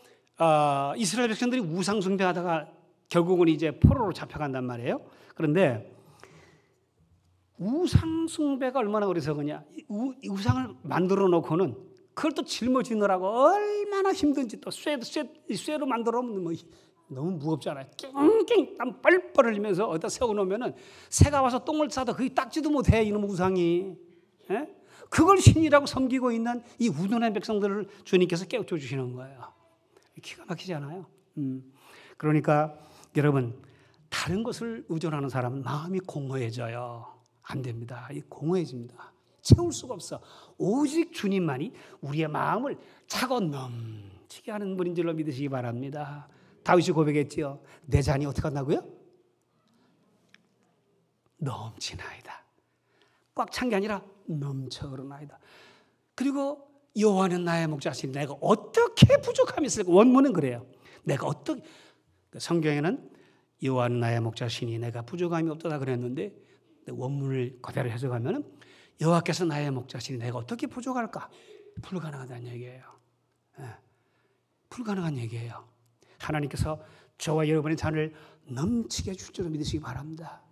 이스라엘 백성들이 우상숭배하다가 결국은 이제 포로로 잡혀간단 말이에요. 그런데 우상숭배가 얼마나 어리석으냐? 우상을 만들어 놓고는 그걸 또 짊어지느라고 얼마나 힘든지 또 쇠로 만들어 놓으면 너무 무겁잖아요. 낑낑 땀 뻘뻘 흘리면서 어디다 세워놓으면은 새가 와서 똥을 싸도 거기 닦지도 못해 이놈 우상이. 예? 그걸 신이라고 섬기고 있는 이 우둔한 백성들을 주님께서 깨우쳐 주시는 거예요. 기가 막히지 않아요? 그러니까 여러분 다른 것을 의존하는 사람은 마음이 공허해져요. 안 됩니다. 공허해집니다. 채울 수가 없어. 오직 주님만이 우리의 마음을 차고 넘치게 하는 분인 줄로 믿으시기 바랍니다. 다윗이 고백했지요. 내 잔이 어떻게 한다고요? 넘치나이다. 꽉 찬 게 아니라 넘쳐 흐르나이다. 그리고 여호와는 나의 목자시니 내가 어떻게 부족함이 있을까? 원문은 그래요. 내가 어떻게 성경에는 여호와는 나의 목자시니 내가 부족함이 없다 그랬는데 원문을 그대로 해석하면은 여호와께서 나의 목자시니 내가 어떻게 부족할까? 불가능하다는 얘기예요. 불가능한 얘기예요. 하나님께서 저와 여러분의 잔을 넘치게 줄 줄로 믿으시기 바랍니다.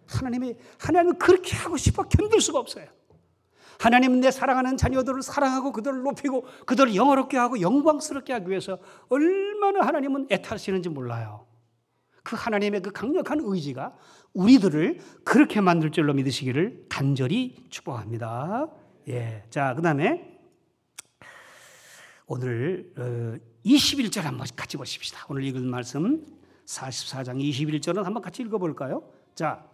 하나님은 그렇게 하고 싶어 견딜 수가 없어요. 하나님은 내 사랑하는 자녀들을 사랑하고 그들을 높이고 그들을 영화롭게 하고 영광스럽게 하기 위해서 얼마나 하나님은 애타시는지 몰라요. 그 하나님의 그 강력한 의지가 우리들을 그렇게 만들 줄로 믿으시기를 간절히 축복합니다. 예, 자, 그 다음에 오늘 21절 한번 같이 보십시다. 오늘 읽은 말씀 44장 21절은 한번 같이 읽어볼까요? 자,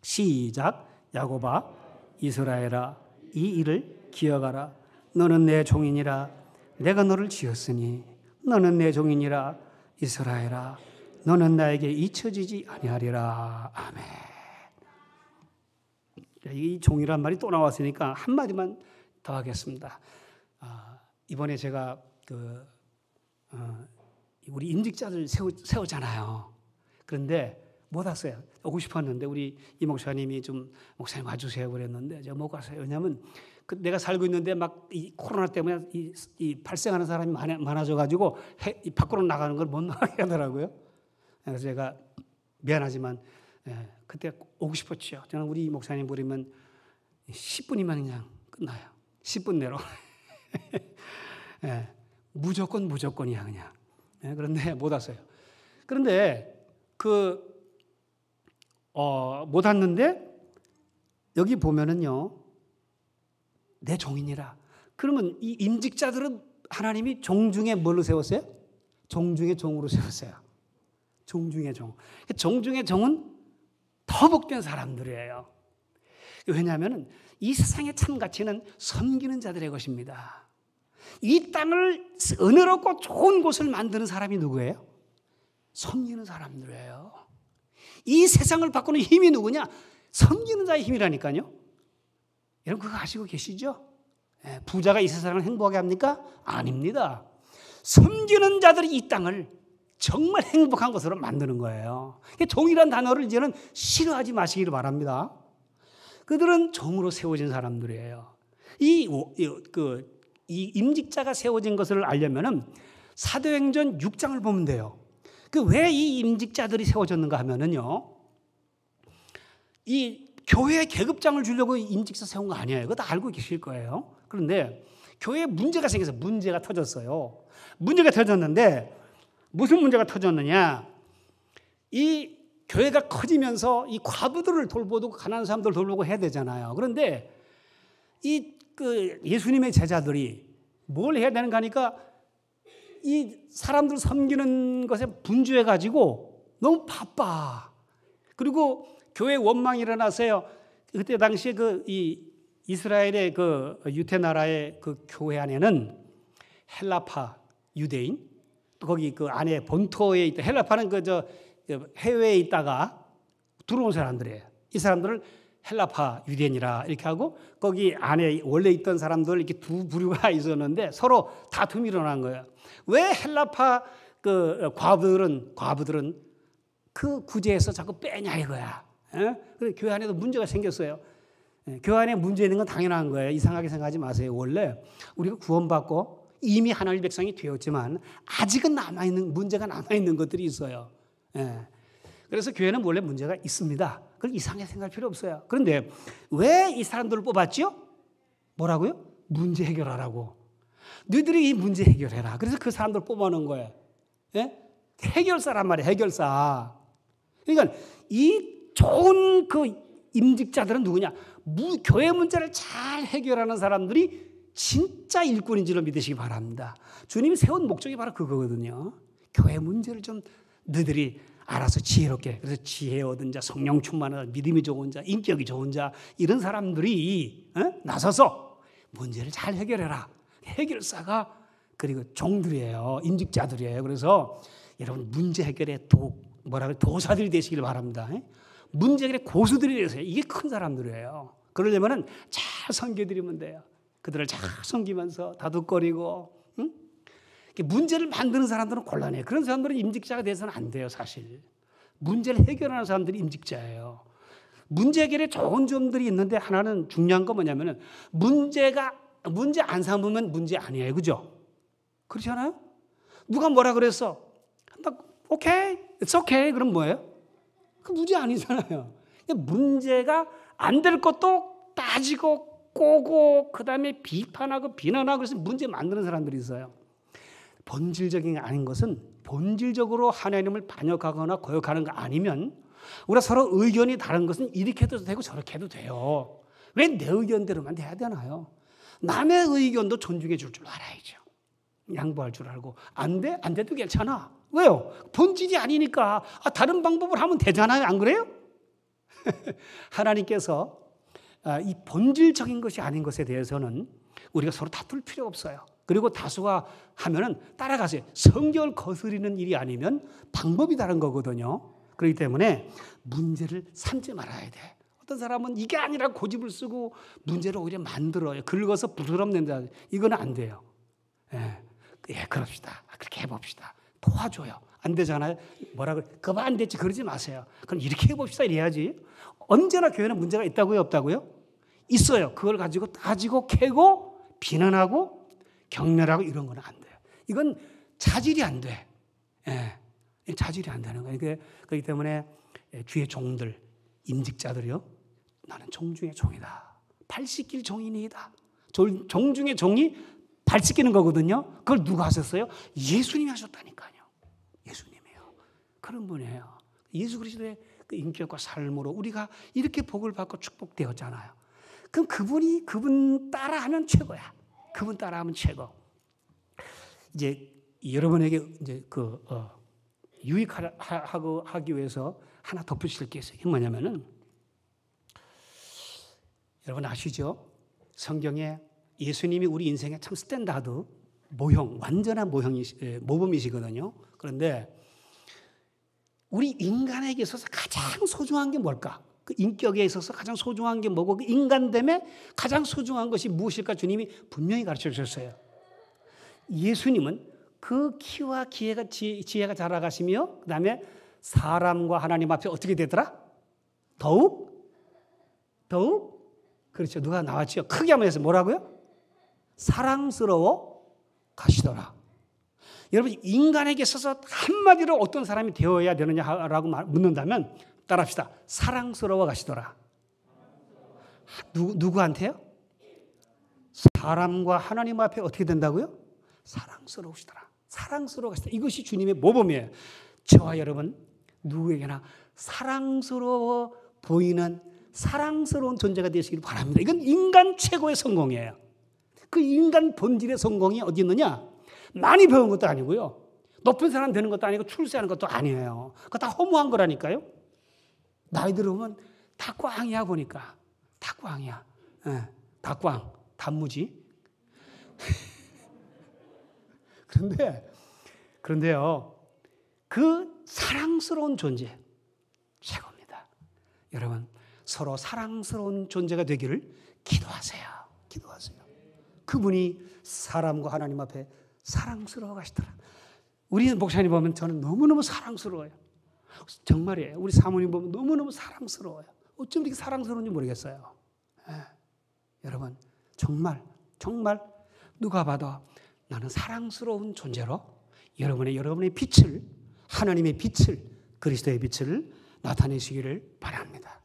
시작. 야곱아 이스라엘아 이 일을 기억하라. 너는 내 종이니라. 내가 너를 지었으니 너는 내 종이니라. 이스라엘아 너는 나에게 잊혀지지 아니하리라. 아멘. 이 종이란 말이 또 나왔으니까 한마디만 더 하겠습니다. 이번에 제가 우리 임직자들 세우잖아요. 그런데 못 왔어요. 오고 싶었는데 우리 이 목사님이 좀 목사님 와주세요 그랬는데 제가 못 갔어요. 왜냐하면 내가 살고 있는데 막 이 코로나 때문에 이 발생하는 사람이 많아져가지고 밖으로 나가는 걸 못 나가게 하더라고요. 그래서 제가 미안하지만 그때 오고 싶었죠. 저는 우리 목사님 부르면 10분이면 그냥 끝나요. 10분 내로. 무조건이야 그냥. 그런데 못 왔어요. 그런데 못 왔는데 여기 보면은요 내 종이니라. 그러면 이 임직자들은 하나님이 종 중에 뭘로 세웠어요? 종 중에 종으로 세웠어요. 종 중에 종. 종 중에 종은 더 복된 사람들이에요. 왜냐하면 이 세상의 참 가치는 섬기는 자들의 것입니다. 이 땅을 은혜롭고 좋은 곳을 만드는 사람이 누구예요? 섬기는 사람들이에요. 이 세상을 바꾸는 힘이 누구냐? 섬기는 자의 힘이라니까요. 여러분 그거 아시고 계시죠? 부자가 이 세상을 행복하게 합니까? 아닙니다. 섬기는 자들이 이 땅을 정말 행복한 것으로 만드는 거예요. 종이란 단어를 이제는 싫어하지 마시기를 바랍니다. 그들은 종으로 세워진 사람들이에요. 이 임직자가 세워진 것을 알려면은 사도행전 6장을 보면 돼요. 왜 이 임직자들이 세워졌는가 하면은요, 이 교회에 계급장을 주려고 임직자 세운 거 아니에요. 그거 다 알고 계실 거예요. 그런데 교회에 문제가 생겨서 문제가 터졌어요. 문제가 터졌는데 무슨 문제가 터졌느냐? 이 교회가 커지면서 이 과부들을 돌보고 가난한 사람들 돌보고 해야 되잖아요. 그런데 예수님의 제자들이 뭘 해야 되는가 하니까 이 사람들 섬기는 것에 분주해 가지고 너무 바빠. 그리고 교회 원망이 일어나서요. 그때 당시에 이 이스라엘의 유대 나라의 교회 안에는 헬라파 유대인, 또 거기 안에 본토에 있다. 헬라파는 해외에 있다가 들어온 사람들이에요. 이 사람들을 헬라파 유대인이라 이렇게 하고 거기 안에 원래 있던 사람들 이렇게 두 부류가 있었는데 서로 다툼이 일어난 거예요. 왜 헬라파 과부들은 그 구제에서 자꾸 빼냐 이거야. 그래서 교회 안에도 문제가 생겼어요. 교회 안에 문제 있는 건 당연한 거예요. 이상하게 생각하지 마세요. 원래 우리가 구원받고 이미 하나님의 백성이 되었지만 아직은 문제가 남아있는 것들이 있어요. 그래서 교회는 원래 문제가 있습니다. 그걸 이상하게 생각할 필요 없어요. 그런데 왜 이 사람들을 뽑았죠? 뭐라고요? 문제 해결하라고. 너희들이 이 문제 해결해라. 그래서 그 사람들 뽑아놓은 거예요. 예? 해결사란 말이에요. 해결사. 그러니까 이 좋은 그 임직자들은 누구냐? 교회 문제를 잘 해결하는 사람들이 진짜 일꾼인 줄로 믿으시기 바랍니다. 주님이 세운 목적이 바로 그거거든요. 교회 문제를 좀 너희들이 알아서 지혜롭게, 그래서 지혜 얻은 자, 성령 충만한 자, 믿음이 좋은 자, 인격이 좋은 자, 이런 사람들이 나서서 문제를 잘 해결해라. 해결사가 그리고 종들이에요. 임직자들이에요. 그래서 여러분 문제 해결의 도사들이 되시길 바랍니다. 문제 해결의 고수들이 되세요. 이게 큰 사람들이에요. 그러려면 잘 섬겨드리면 돼요. 그들을 잘 섬기면서 다독거리고, 문제를 만드는 사람들은 곤란해요. 그런 사람들은 임직자가 돼서는 안 돼요, 사실. 문제를 해결하는 사람들이 임직자예요. 문제 해결에 좋은 점들이 있는데 하나는 중요한 거 뭐냐면은 문제 안 삼으면 문제 아니에요. 그죠? 그렇지 않아요? 누가 뭐라 그랬어? 오케이, it's okay. 그럼 뭐예요? 그 문제 아니잖아요. 문제가 안 될 것도 따지고 꼬고 그다음에 비판하고 비난하고 그래서 문제 만드는 사람들이 있어요. 본질적인 게 아닌 것은 본질적으로 하나님을 반역하거나 거역하는 거 아니면 우리가 서로 의견이 다른 것은 이렇게 해도 되고 저렇게 해도 돼요. 왜 내 의견대로만 돼야 되나요? 남의 의견도 존중해 줄 줄 알아야죠. 양보할 줄 알고 안 돼도 괜찮아. 왜요? 본질이 아니니까 다른 방법을 하면 되잖아요. 안 그래요? 하나님께서 이 본질적인 것이 아닌 것에 대해서는 우리가 서로 다툴 필요가 없어요. 그리고 다수가 하면은 따라가세요. 성경을 거스리는 일이 아니면 방법이 다른 거거든요. 그렇기 때문에 문제를 삼지 말아야 돼. 어떤 사람은 이게 아니라 고집을 쓰고 문제를 오히려 만들어요. 긁어서 부스럼낸다. 이거는 안 돼요. 그럽시다. 그렇게 해봅시다. 도와줘요. 안 되잖아요. 뭐라 그래? 그거 안 됐지. 그러지 마세요. 그럼 이렇게 해봅시다. 이래야지. 언제나 교회는 문제가 있다고요? 없다고요? 있어요. 그걸 가지고 따지고 캐고 비난하고 격렬하고 이런 건 안 돼요. 이건 자질이 안 돼. 자질이 안 되는 거예요. 그렇기 때문에 주의 종들, 임직자들이요. 나는 종 중의 종이다. 발 씻길 종이니이다. 종 중의 종이 발 씻기는 거거든요. 그걸 누가 하셨어요? 예수님이 하셨다니까요. 예수님이에요. 그런 분이에요. 예수 그리스도의 그 인격과 삶으로 우리가 이렇게 복을 받고 축복되었잖아요. 그럼 그분 따라하면 최고야. 그분 따라하면 최고. 이제 여러분에게 이제 유익하기 위해서 하나 덧붙일 게 있어요. 이게 뭐냐면은 여러분 아시죠? 성경에 예수님이 우리 인생의 참 스탠다드 모형, 완전한 모범이시거든요. 그런데 우리 인간에게 있어서 가장 소중한 게 뭘까? 그 인격에 있어서 가장 소중한 게 뭐고 그 인간됨에 가장 소중한 것이 무엇일까? 주님이 분명히 가르쳐 주셨어요. 예수님은 그 키와 지혜가 자라가시며 그다음에 사람과 하나님 앞에 어떻게 되더라? 더욱 그렇죠. 누가 나왔죠? 크게 한번 해서 뭐라고요? 사랑스러워 가시더라. 여러분 인간에게 있어서 한마디로 어떤 사람이 되어야 되느냐라고 묻는다면 따라합시다. 사랑스러워 가시더라. 누구한테요? 사람과 하나님 앞에 어떻게 된다고요? 사랑스러우시더라. 사랑스러워 가시더라. 이것이 주님의 모범이에요. 저와 여러분 누구에게나 사랑스러워 보이는 사랑스러운 존재가 되시길 바랍니다. 이건 인간 최고의 성공이에요. 그 인간 본질의 성공이 어디 있느냐? 많이 배운 것도 아니고요. 높은 사람 되는 것도 아니고 출세하는 것도 아니에요. 그거 다 허무한 거라니까요. 나이 들어보면 다 꽝이야 보니까. 다 꽝이야. 다 꽝. 단무지. 그런데요. 그 사랑스러운 존재 최고입니다. 여러분 서로 사랑스러운 존재가 되기를 기도하세요. 기도하세요. 그분이 사람과 하나님 앞에 사랑스러워 가시더라. 우리 목사님 보면 저는 너무너무 사랑스러워요. 정말이에요. 우리 사모님 보면 너무너무 사랑스러워요. 어쩜 이렇게 사랑스러운지 모르겠어요. 여러분 정말 누가 봐도 나는 사랑스러운 존재로 여러분의 빛을 하나님의 빛을 그리스도의 빛을 나타내시기를 바랍니다.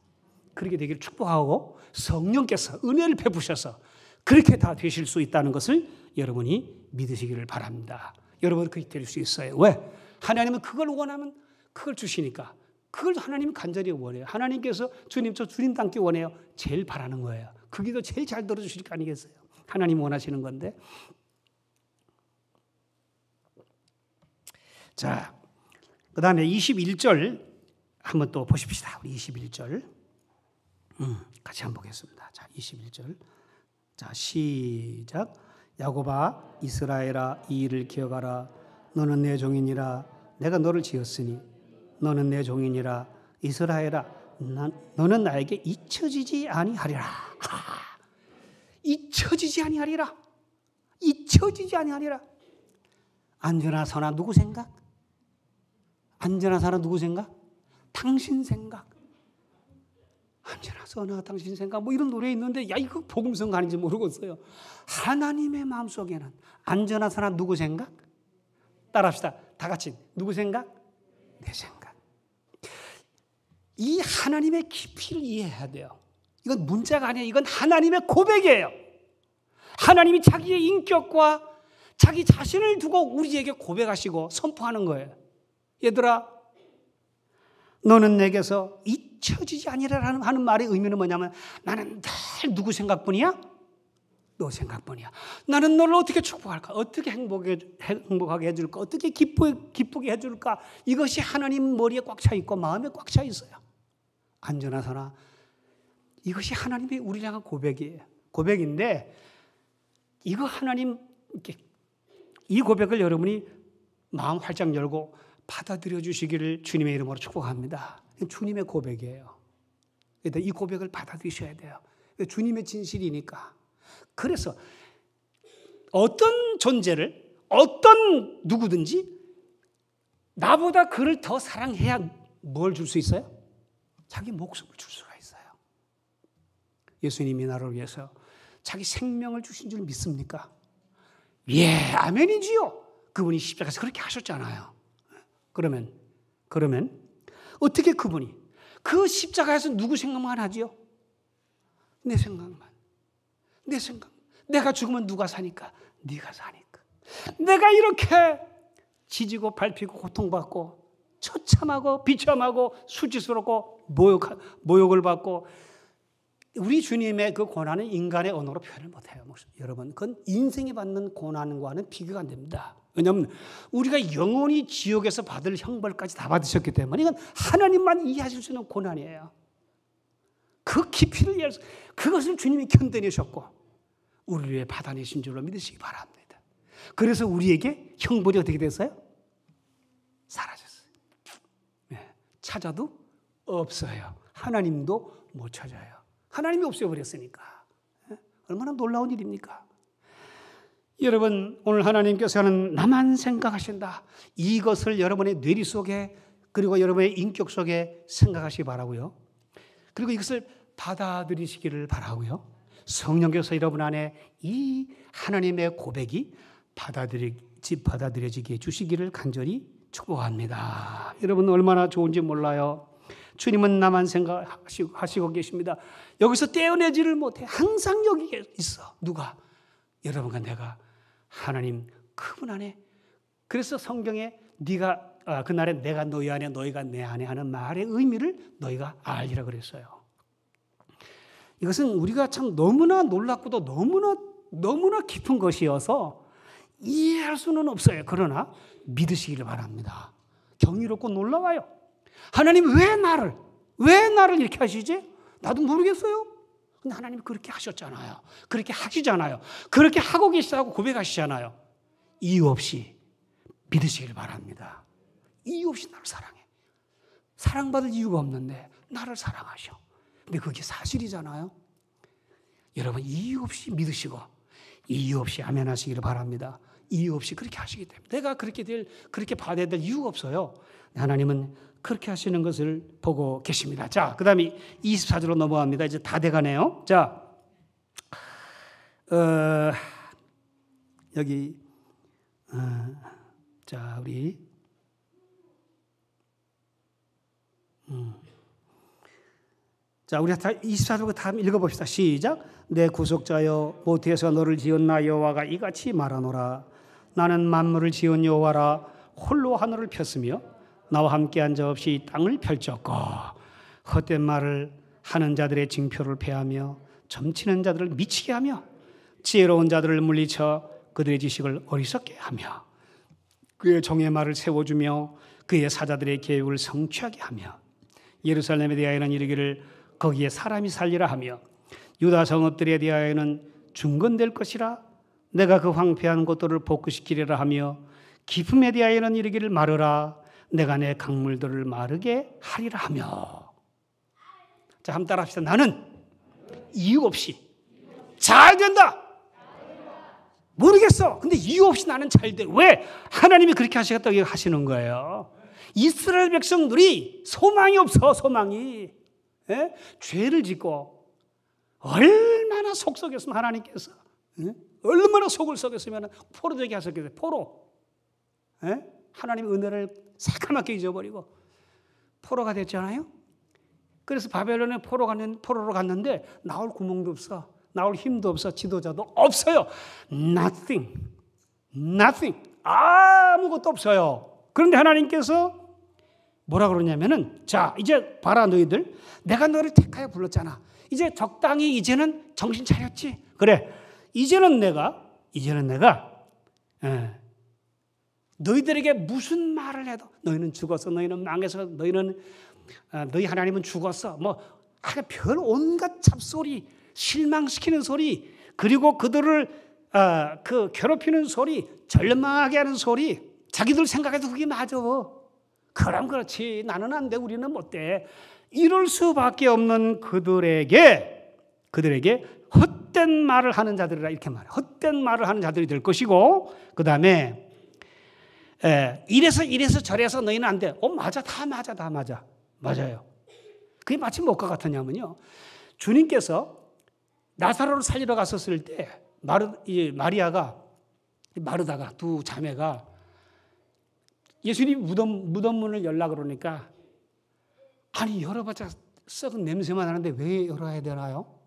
그렇게 되기를 축복하고 성령께서 은혜를 베푸셔서 그렇게 다 되실 수 있다는 것을 여러분이 믿으시기를 바랍니다. 여러분 그렇게 될 수 있어요. 왜? 하나님은 그걸 원하면 그걸 주시니까. 그걸 하나님은 간절히 원해요. 하나님께서 주님 저 주님 닮기 원해요. 제일 바라는 거예요. 그 기도 제일 잘 들어주실 거 아니겠어요? 하나님 원하시는 건데. 자, 그 다음에 21절 한번 또 보십시다. 우리 21절 같이 한번 보겠습니다. 자, 21절. 자, 시작. 야곱아 이스라엘아 이 일을 기억하라. 너는 내 종이니라. 내가 너를 지었으니 너는 내 종이니라. 이스라엘아 너는 나에게 잊혀지지 아니하리라. 잊혀지지 아니하리라. 잊혀지지 아니하리라. 안전하 서나 누구 생각? 안전하 서나 누구 생각? 당신 생각. 안전하 서나 당신 생각. 뭐 이런 노래 있는데 야 이거 복음성 아닌지 모르겠어요. 하나님의 마음속에는 안전하 서나 누구 생각? 따라합시다. 다 같이 누구 생각? 내 생각. 이 하나님의 깊이를 이해해야 돼요. 이건 문자가 아니에요. 이건 하나님의 고백이에요. 하나님이 자기의 인격과 자기 자신을 두고 우리에게 고백하시고 선포하는 거예요. 얘들아, 너는 내게서 잊혀지지 아니라 하는 말의 의미는 뭐냐면 나는 늘 누구 생각뿐이야? 너 생각뿐이야. 나는 너를 어떻게 축복할까? 어떻게 행복하게 해줄까? 어떻게 기쁘게 해줄까? 이것이 하나님 머리에 꽉 차 있고 마음에 꽉 차 있어요. 안전하서나 이것이 하나님의 우리를 향한 고백이에요. 고백인데 이거 하나님 이 고백을 여러분이 마음 활짝 열고 받아들여 주시기를 주님의 이름으로 축복합니다. 주님의 고백이에요. 이 고백을 받아들이셔야 돼요. 주님의 진실이니까. 그래서 어떤 존재를 어떤 누구든지 나보다 그를 더 사랑해야 뭘 줄 수 있어요? 자기 목숨을 줄 수가 있어요. 예수님이 나를 위해서 자기 생명을 주신 줄 믿습니까? 예, 아멘이지요. 그분이 십자가에서 그렇게 하셨잖아요. 그러면 어떻게 그분이 그 십자가에서 누구 생각만 하지요? 내 생각만. 내가 죽으면 누가 사니까? 네가 사니까. 내가 이렇게 지지고 밟히고 고통받고 처참하고 비참하고 수치스럽고 모욕을 받고 우리 주님의 그 고난은 인간의 언어로 표현을 못해요. 여러분, 그건 인생이 받는 고난과는 비교가 안 됩니다. 왜냐하면 우리가 영원히 지옥에서 받을 형벌까지 다 받으셨기 때문에 이건 하나님만 이해하실 수 있는 고난이에요. 그 깊이를 이해해서 그것을 주님이 견뎌내셨고 우리를 위해 받아내신 줄로 믿으시기 바랍니다. 그래서 우리에게 형벌이 어떻게 됐어요? 사라졌어요. 네, 찾아도 없어요. 하나님도 못 찾아요. 하나님이 없애버렸으니까. 얼마나 놀라운 일입니까? 여러분, 오늘 하나님께서는 나만 생각하신다. 이것을 여러분의 뇌리 속에 그리고 여러분의 인격 속에 생각하시기 바라고요. 그리고 이것을 받아들이시기를 바라고요. 성령께서 여러분 안에 이 하나님의 고백이 받아들여지게 해주시기를 간절히 축복합니다. 여러분 얼마나 좋은지 몰라요. 주님은 나만 생각하시고 계십니다. 여기서 떼어내지를 못해. 항상 여기 있어. 누가? 여러분과 내가. 하나님 그분 안에. 그래서 성경에 네가 그날에 내가 너희 안에 너희가 내 안에 하는 말의 의미를 너희가 알리라 그랬어요. 이것은 우리가 참 너무나 놀랍고도 너무나 깊은 것이어서 이해할 수는 없어요. 그러나 믿으시기를 바랍니다. 경이롭고 놀라워요. 하나님 왜 나를 이렇게 하시지? 나도 모르겠어요. 근데 하나님이 그렇게 하셨잖아요. 그렇게 하시잖아요. 그렇게 하고 계시다고 고백하시잖아요. 이유 없이 믿으시길 바랍니다. 이유 없이 나를 사랑해. 사랑받을 이유가 없는데 나를 사랑하셔. 근데 그게 사실이잖아요. 여러분 이유 없이 믿으시고 이유 없이 아멘 하시기를 바랍니다. 이유 없이 그렇게 하시기 때문에 내가 그렇게 받아야 될 이유가 없어요. 하나님은 그렇게 하시는 것을 보고 계십니다. 자, 그 다음에 24절로 넘어갑니다. 이제 다 돼가네요. 자, 여기, 자, 우리, 자, 우리 24절 다 읽어봅시다. 시작. 내 구속자여 모태에서 너를 지은 나 여호와가 이같이 말하노라. 나는 만물을 지은 여호와라. 홀로 하늘을 폈으며 나와 함께한 자 없이 땅을 펼쳤고 헛된 말을 하는 자들의 징표를 패하며 점치는 자들을 미치게 하며 지혜로운 자들을 물리쳐 그들의 지식을 어리석게 하며 그의 정의 말을 세워주며 그의 사자들의 계획을 성취하게 하며 예루살렘에 대하여는 이르기를 거기에 사람이 살리라 하며 유다 성읍들에 대하여는 중건될 것이라. 내가 그 황폐한 곳들을 복구시키리라 하며 기품에 대하여는 이르기를 마르라. 내가 내 강물들을 마르게 하리라 하며. 자, 한번 따라 합시다. 나는 이유 없이 잘 된다. 모르겠어. 근데 이유 없이 나는 잘 돼. 왜? 하나님이 그렇게 하시겠다고 하시는 거예요. 이스라엘 백성들이 소망이 없어. 소망이. 예? 죄를 짓고 얼마나 속 썩였으면 하나님께서 얼마나 속을 썩였으면 포로되게 하셨겠어요. 포로. 예? 하나님의 은혜를 새까맣게 잊어버리고 포로가 됐잖아요. 그래서 바벨론에 포로로 갔는데 나올 구멍도 없어. 나올 힘도 없어. 지도자도 없어요. Nothing. 아무것도 없어요. 그런데 하나님께서 뭐라 그러냐면은 자, 이제 봐라 너희들. 내가 너를 택하여 불렀잖아. 이제 적당히 이제는 정신 차렸지. 그래. 이제는 내가 너희들에게 무슨 말을 해도 너희는 죽었어. 너희는 망해서 너희 하나님은 죽었어. 뭐 별 온갖 잡소리, 실망시키는 소리, 그리고 그들을 괴롭히는 소리, 절망하게 하는 소리, 자기들 생각해도 그게 맞아. 그럼 그렇지. 나는 안 돼. 우리는 못 돼. 이럴 수밖에 없는 그들에게 헛된 말을 하는 자들이라 이렇게 말해. 헛된 말을 하는 자들이 될 것이고, 그 다음에 이래서 저래서 너희는 안 돼. 맞아. 다 맞아. 맞아요. 그게 마치 뭐가 같았냐면요. 주님께서 나사로를 살리러 갔었을 때 마리아가 마르다가 두 자매가 예수님 무덤 문을 열라 그러니까 아니 열어봤자 썩은 냄새만 나는데 왜 열어야 되나요?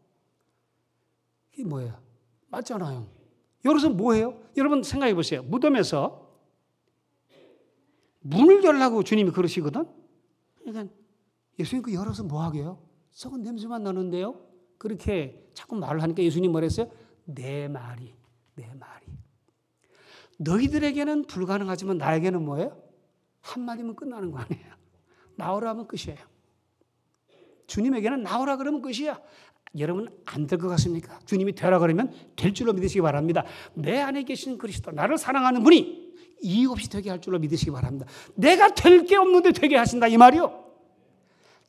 이게 뭐예요? 맞잖아요. 열어서 뭐예요? 여러분 생각해 보세요. 무덤에서 문을 열라고 주님이 그러시거든. 그러니까 예수님 그 열어서 뭐 하게요? 썩은 냄새만 나는데요. 그렇게 자꾸 말을 하니까 예수님 뭐랬어요? 내 말이. 너희들에게는 불가능하지만 나에게는 뭐예요? 한마디면 끝나는 거 아니에요. 나오라 하면 끝이에요. 주님에게는 나오라 그러면 끝이야. 여러분 안 될 것 같습니까? 주님이 되라 그러면 될 줄로 믿으시기 바랍니다. 내 안에 계신 그리스도, 나를 사랑하는 분이 이유 없이 되게 할 줄로 믿으시기 바랍니다. 내가 될 게 없는데 되게 하신다 이 말이요.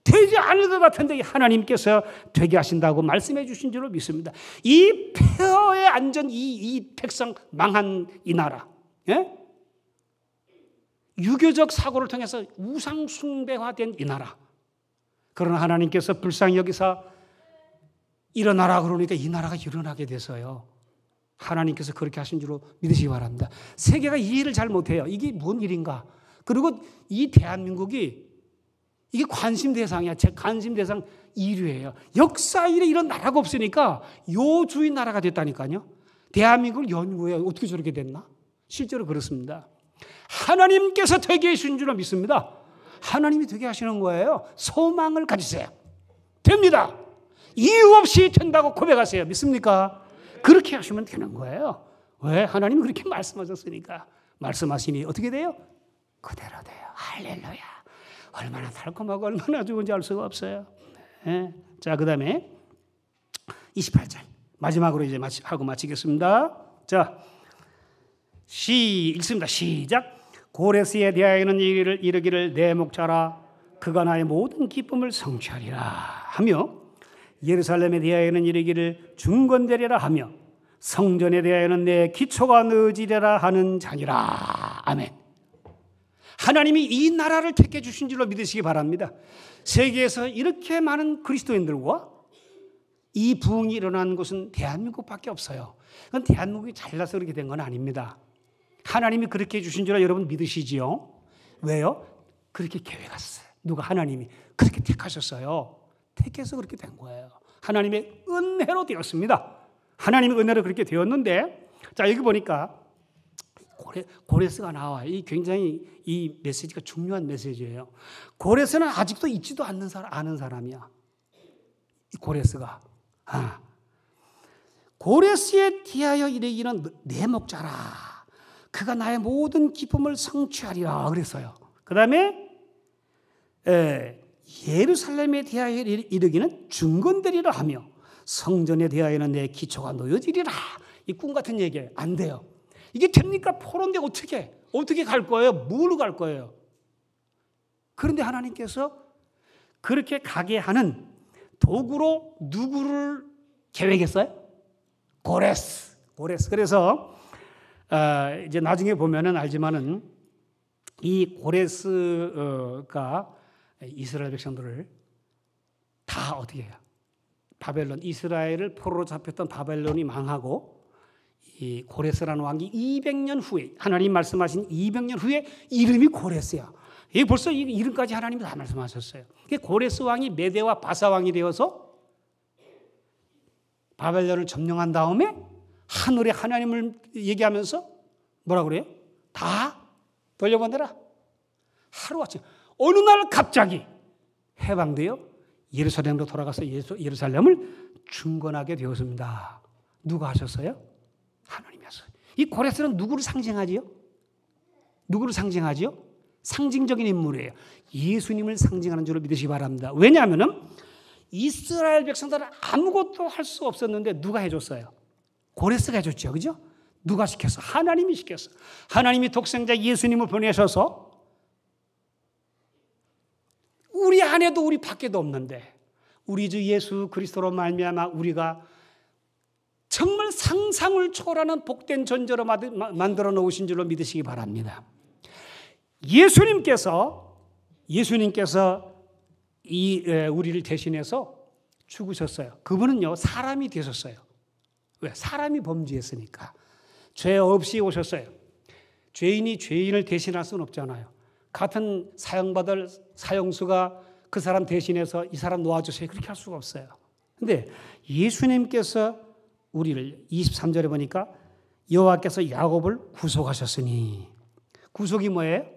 되지 않을 것 같은데 하나님께서 되게 하신다고 말씀해 주신 줄로 믿습니다. 이 폐허에 앉은 이 백성 망한 이 나라, 예? 유교적 사고를 통해서 우상 숭배화된 이 나라. 그러나 하나님께서 불쌍히 여기사 일어나라 그러니까 이 나라가 일어나게 돼서요. 하나님께서 그렇게 하신 줄로 믿으시기 바랍니다. 세계가 이해를 잘 못해요. 이게 뭔 일인가. 그리고 이 대한민국이 이게 관심 대상이야. 제 관심 대상 1위예요. 역사 일에 이런 나라가 없으니까 요주의 나라가 됐다니까요. 대한민국을 연구해 어떻게 저렇게 됐나? 실제로 그렇습니다. 하나님께서 되게 하신 줄로 믿습니다. 하나님이 되게 하시는 거예요. 소망을 가지세요. 됩니다. 이유 없이 된다고 고백하세요. 믿습니까? 그렇게 하시면 되는 거예요. 왜? 하나님이 그렇게 말씀하셨으니까. 말씀하시니 어떻게 돼요? 그대로 돼요. 할렐루야. 얼마나 달콤하고 얼마나 좋은지 알 수가 없어요. 네. 자, 그 다음에 28절 마지막으로 이제 하고 마치겠습니다. 자, 읽습니다. 시작. 고레스에 대하여는 이르기를 내 목자라 그가 나의 모든 기쁨을 성취하리라 하며 예루살렘에 대하여는 이르기를 중건되리라 하며 성전에 대하여는 내 기초가 넣어지리라 하는 자니라. 아멘. 하나님이 이 나라를 택해 주신 줄로 믿으시기 바랍니다. 세계에서 이렇게 많은 그리스도인들과 이 부흥이 일어난 곳은 대한민국밖에 없어요. 그건 대한민국이 잘나서 그렇게 된 건 아닙니다. 하나님이 그렇게 해주신 줄 여러분 믿으시지요? 왜요? 그렇게 계획하셨어요. 누가? 하나님이 그렇게 택하셨어요. 택해서 그렇게 된 거예요. 하나님의 은혜로 되었습니다. 하나님의 은혜로 그렇게 되었는데, 자, 여기 보니까 고레스가 나와요. 이 굉장히 이 메시지가 중요한 메시지예요. 고레스는 아직도 있지도 않는 아는 사람이야. 이 고레스가. 고레스에 대하여 이르기는 내 목자라. 그가 나의 모든 기쁨을 성취하리라 그랬어요. 그 다음에 예루살렘에 대하여 이르기는 중건되리라 하며 성전에 대하여는 내 기초가 놓여지리라. 이 꿈 같은 얘기예요. 안 돼요. 이게 됩니까? 포로인데 어떻게 갈 거예요? 뭘로 갈 거예요? 그런데 하나님께서 그렇게 가게 하는 도구로 누구를 계획했어요? 고레스. 그래서 이제 나중에 보면은 알지만은 이 고레스가 이스라엘 백성들을 다 어떻게 해요? 바벨론, 이스라엘을 포로로 잡혔던 바벨론이 망하고 이 고레스라는 왕이 200년 후에, 하나님 말씀하신 200년 후에 이름이 고레스야. 이게 벌써 이 이름까지 하나님이 다 말씀하셨어요. 고레스 왕이 메대와 바사 왕이 되어서 바벨론을 점령한 다음에 하늘에 하나님을 얘기하면서 뭐라 그래요? 다 돌려보내라. 하루아침 어느 날 갑자기 해방되어 예루살렘으로 돌아가서 예루살렘을 중건하게 되었습니다. 누가 하셨어요? 하나님이 하셨어요. 이 고레스는 누구를 상징하지요? 상징적인 인물이에요. 예수님을 상징하는 줄로 믿으시기 바랍니다. 왜냐하면 이스라엘 백성들은 아무것도 할 수 없었는데 누가 해줬어요? 고레스가 해줬죠. 그죠? 누가 시켰어? 하나님이 시켰어. 하나님이 독생자 예수님을 보내셔서 우리 안에도 우리 밖에도 없는데 우리 주 예수 그리스도로 말미암아 우리가 정말 상상을 초월하는 복된 존재로 만들어 놓으신 줄로 믿으시기 바랍니다. 예수님께서 우리를 대신해서 죽으셨어요. 그분은요 사람이 되셨어요. 왜? 사람이 범죄했으니까. 죄 없이 오셨어요. 죄인이 죄인을 대신할 수는 없잖아요. 같은 사형받을 사형수가 그 사람 대신해서 이 사람 놓아주세요. 그렇게 할 수가 없어요. 근데 예수님께서 우리를 23절에 보니까 여호와께서 야곱을 구속하셨으니, 구속이 뭐예요?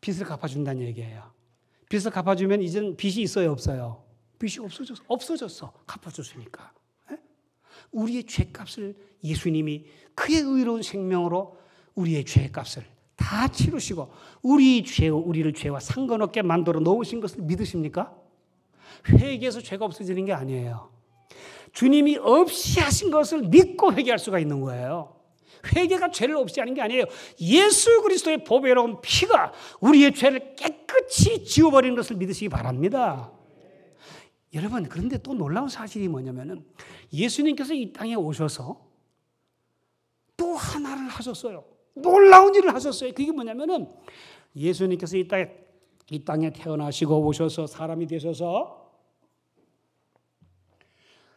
빚을 갚아준다는 얘기예요. 빚을 갚아주면 이제는 빚이 있어요, 없어요? 빚이 없어졌어. 갚아줬으니까. 우리의 죄값을 예수님이 그의 의로운 생명으로 우리의 죄값을 다 치르시고 우리를 죄와 상관없게 만들어 놓으신 것을 믿으십니까? 회개해서 죄가 없어지는 게 아니에요. 주님이 없이 하신 것을 믿고 회개할 수가 있는 거예요. 회개가 죄를 없이 하는 게 아니에요. 예수 그리스도의 보배로운 피가 우리의 죄를 깨끗이 지워버리는 것을 믿으시기 바랍니다. 여러분, 그런데 또 놀라운 사실이 뭐냐면은 예수님께서 이 땅에 오셔서 또 하나를 하셨어요. 놀라운 일을 하셨어요. 그게 뭐냐면은 예수님께서 이 땅에 태어나시고 오셔서 사람이 되셔서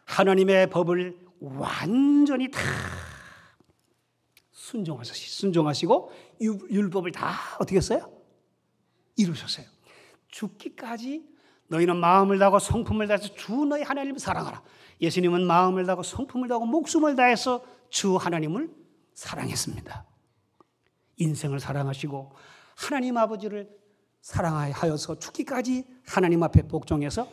하나님의 법을 완전히 다 순종하시고 율법을 다 어떻게 했어요? 이루셨어요. 죽기까지 너희는 마음을 다하고 성품을 다해서 주 너희 하나님을 사랑하라. 예수님은 마음을 다하고 성품을 다하고 목숨을 다해서 주 하나님을 사랑했습니다. 인생을 사랑하시고 하나님 아버지를 사랑하여서 죽기까지 하나님 앞에 복종해서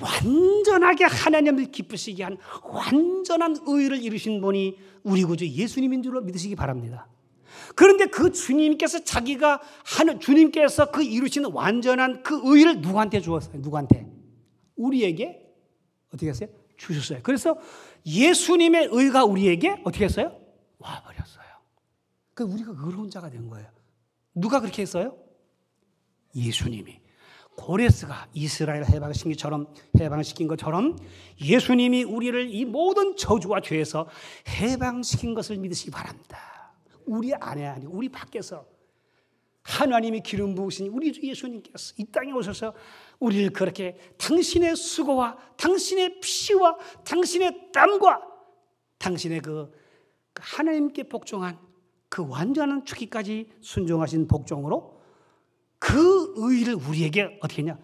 완전하게 하나님을 기쁘시게 한 완전한 의를 이루신 분이 우리 구주 예수님인 줄로 믿으시기 바랍니다. 그런데 그 주님께서 주님께서 그 이루시는 완전한 그 의를 누구한테 주었어요? 누구한테? 우리에게 어떻게 했어요? 주셨어요. 그래서 예수님의 의가 우리에게 어떻게 했어요? 와버렸어요. 그 우리가 의로운 자가 된 거예요. 누가 그렇게 했어요? 예수님이. 고레스가 이스라엘 해방시킨 것처럼 예수님이 우리를 이 모든 저주와 죄에서 해방시킨 것을 믿으시기 바랍니다. 우리 안에 아니고 우리 밖에서 하나님이 기름 부으신 우리 주 예수님께서 이 땅에 오셔서 우리를 그렇게 당신의 수고와 당신의 피와 당신의 땀과 당신의 그 하나님께 복종한 그 완전한 죽기까지 순종하신 복종으로 그 의를 우리에게 어떻게 했냐?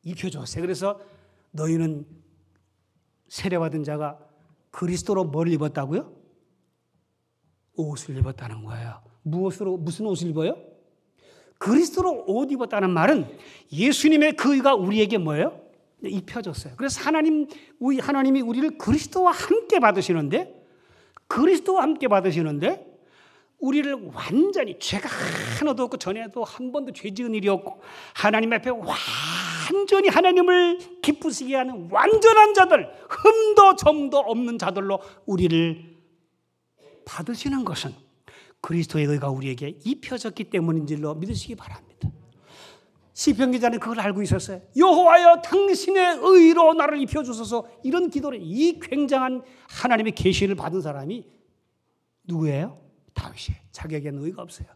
입혀줬어요. 그래서 너희는 세례받은 자가 그리스도로 뭘 입었다고요? 옷을 입었다는 거예요. 무슨 옷을 입어요? 그리스도로 옷 입었다는 말은 예수님의 그 의가 우리에게 뭐예요? 입혀졌어요. 그래서 하나님이 우리를 그리스도와 함께 받으시는데, 우리를 완전히 죄가 하나도 없고 전에도 한 번도 죄 지은 일이 없고 하나님 앞에 완전히 하나님을 기쁘시게 하는 완전한 자들, 흠도 점도 없는 자들로 우리를 받으시는 것은 그리스도의 의가 우리에게 입혀졌기 때문인 줄로 믿으시기 바랍니다. 시편 기자는 그걸 알고 있었어요. 여호와여 당신의 의로 나를 입혀주소서. 이런 기도를, 이 굉장한 하나님의 계시를 받은 사람이 누구예요? 다윗이에요. 자기에게는 의가 없어요.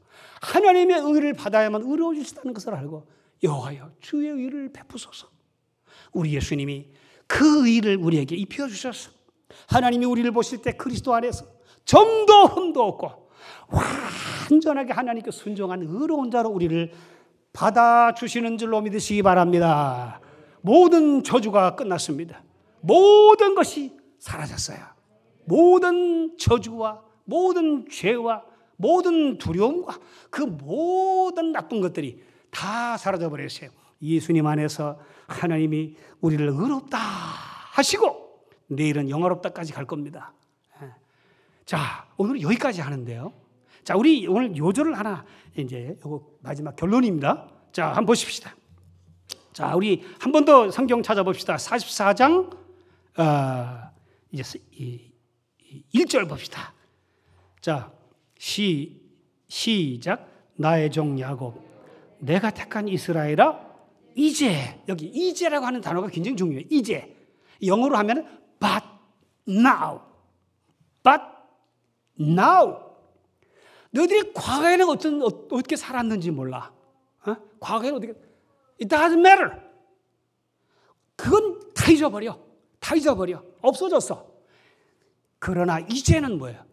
하나님의 의를 받아야만 의로워지시다는 것을 알고 여호와여 주의 의를 베푸소서. 우리 예수님이 그 의를 우리에게 입혀주셔서 하나님이 우리를 보실 때 그리스도 안에서 점도 흠도 없고 완전하게 하나님께 순종한 의로운 자로 우리를 받아주시는 줄로 믿으시기 바랍니다. 모든 저주가 끝났습니다. 모든 것이 사라졌어요. 모든 저주와 모든 죄와 모든 두려움과 그 모든 나쁜 것들이 다 사라져 버렸어요. 예수님 안에서 하나님이 우리를 의롭다 하시고 내일은 영화롭다까지 갈 겁니다. 자, 오늘은 여기까지 하는데요. 자, 우리 오늘 요절을 하나, 이제 요거 마지막 결론입니다. 자, 한번 보십시다. 자, 우리 한 번 더 성경 찾아봅시다. 44장 이제 1절 봅시다. 자, 시작. 나의 종 야곱, 내가 택한 이스라엘아, 이제. 여기 이제라고 하는 단어가 굉장히 중요해요. 이제. 영어로 하면 but now. but now. 너희들이 과거에는 어떻게 살았는지 몰라. 과거에는 어떻게, it doesn't matter. 그건 다 잊어버려. 없어졌어. 그러나 이제는 뭐예요?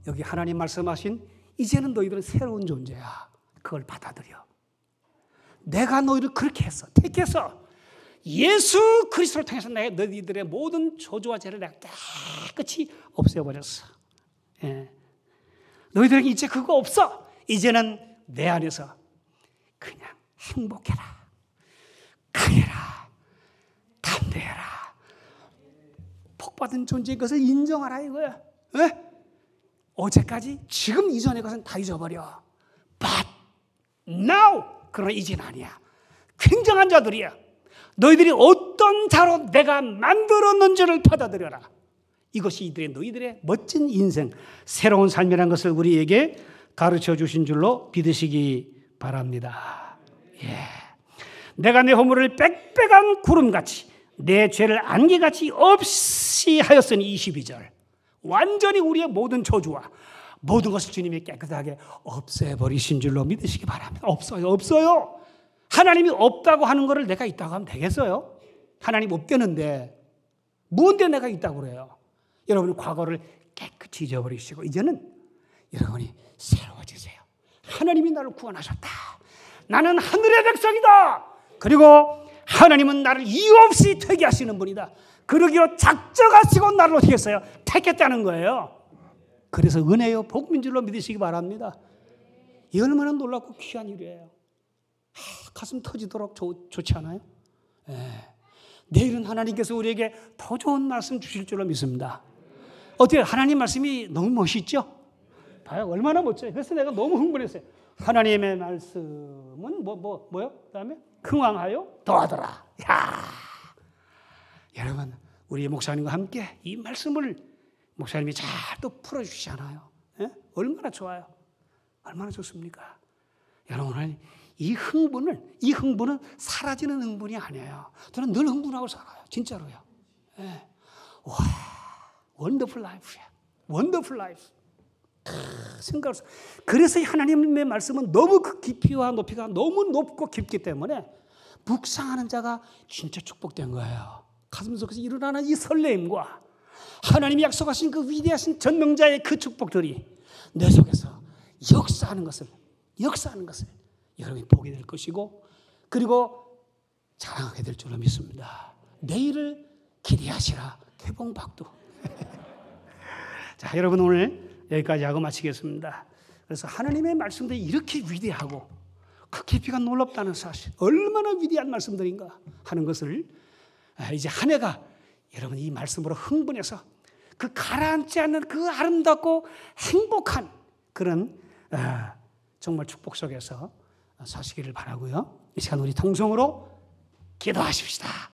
여기 하나님 말씀하신 이제는 너희들은 새로운 존재야. 그걸 받아들여. 내가 너희를 그렇게 했어. 택했어. 예수 그리스도를 통해서 너희들의 모든 저주와 죄를 내가 깨끗이 없애버렸어. 예. 너희들에게 이제 그거 없어. 이제는 내 안에서 그냥 행복해라. 강해라. 담대해라. 복받은 존재인 것을 인정하라 이거야. 예? 어제까지, 지금 이전의 것은 다 잊어버려. But now. 그러나 이제는 아니야. 굉장한 자들이야. 너희들이 어떤 자로 내가 만들었는지를 받아들여라. 이것이 너희들의 멋진 인생, 새로운 삶이라는 것을 우리에게 가르쳐 주신 줄로 믿으시기 바랍니다. 예. 내가 내 허물을 빽빽한 구름같이 내 죄를 안개같이 없이 하였으니 22절. 완전히 우리의 모든 저주와 모든 것을 주님이 깨끗하게 없애버리신 줄로 믿으시기 바랍니다. 없어요. 하나님이 없다고 하는 것을 내가 있다고 하면 되겠어요? 하나님 없대는데 뭔데 내가 있다고 그래요? 여러분이 과거를 깨끗이 잊어버리시고 이제는 여러분이 새로워지세요. 하나님이 나를 구원하셨다. 나는 하늘의 백성이다. 그리고 하나님은 나를 이유 없이 퇴계하시는 분이다. 그러기로 작정하시고 나를 어떻게 했어요? 택했다는 거예요. 그래서 은혜요 복음인 줄로 믿으시기 바랍니다. 이 얼마나 놀랍고 귀한 일이에요. 가슴 터지도록 좋지 않아요? 예. 내일은 하나님께서 우리에게 더 좋은 말씀 주실 줄로 믿습니다. 어때요? 하나님 말씀이 너무 멋있죠? 봐요. 얼마나 멋져요. 그래서 내가 너무 흥분했어요. 하나님의 말씀은 뭐요? 그 다음에 흥왕하여 더하더라. 야, 여러분 우리 목사님과 함께 이 말씀을 목사님이 잘 또 풀어주시잖아요. 예? 얼마나 좋아요. 얼마나 좋습니까? 여러분 이 흥분은 사라지는 흥분이 아니에요. 저는 늘 흥분하고 살아요. 진짜로요. 예. 와, 원더풀 라이프야. 원더풀 라이프. 그래서 하나님의 말씀은 너무 그 깊이와 높이가 너무 높고 깊기 때문에 묵상하는 자가 진짜 축복된 거예요. 가슴 속에서 일어나는 이 설레임과 하나님이 약속하신 그 위대하신 전능자의 그 축복들이 내 속에서 역사하는 것을 여러분이 보게 될 것이고, 그리고 자랑하게 될 줄로 믿습니다. 내일을 기대하시라. 개봉박두. 자, 여러분 오늘 여기까지 하고 마치겠습니다. 그래서 하나님의 말씀들이 이렇게 위대하고 그 깊이가 놀랍다는 사실, 얼마나 위대한 말씀들인가 하는 것을 이제 한 해가 여러분 이 말씀으로 흥분해서 그 가라앉지 않는 그 아름답고 행복한 그런 정말 축복 속에서 사시기를 바라고요. 이 시간 우리 통성으로 기도하십시다.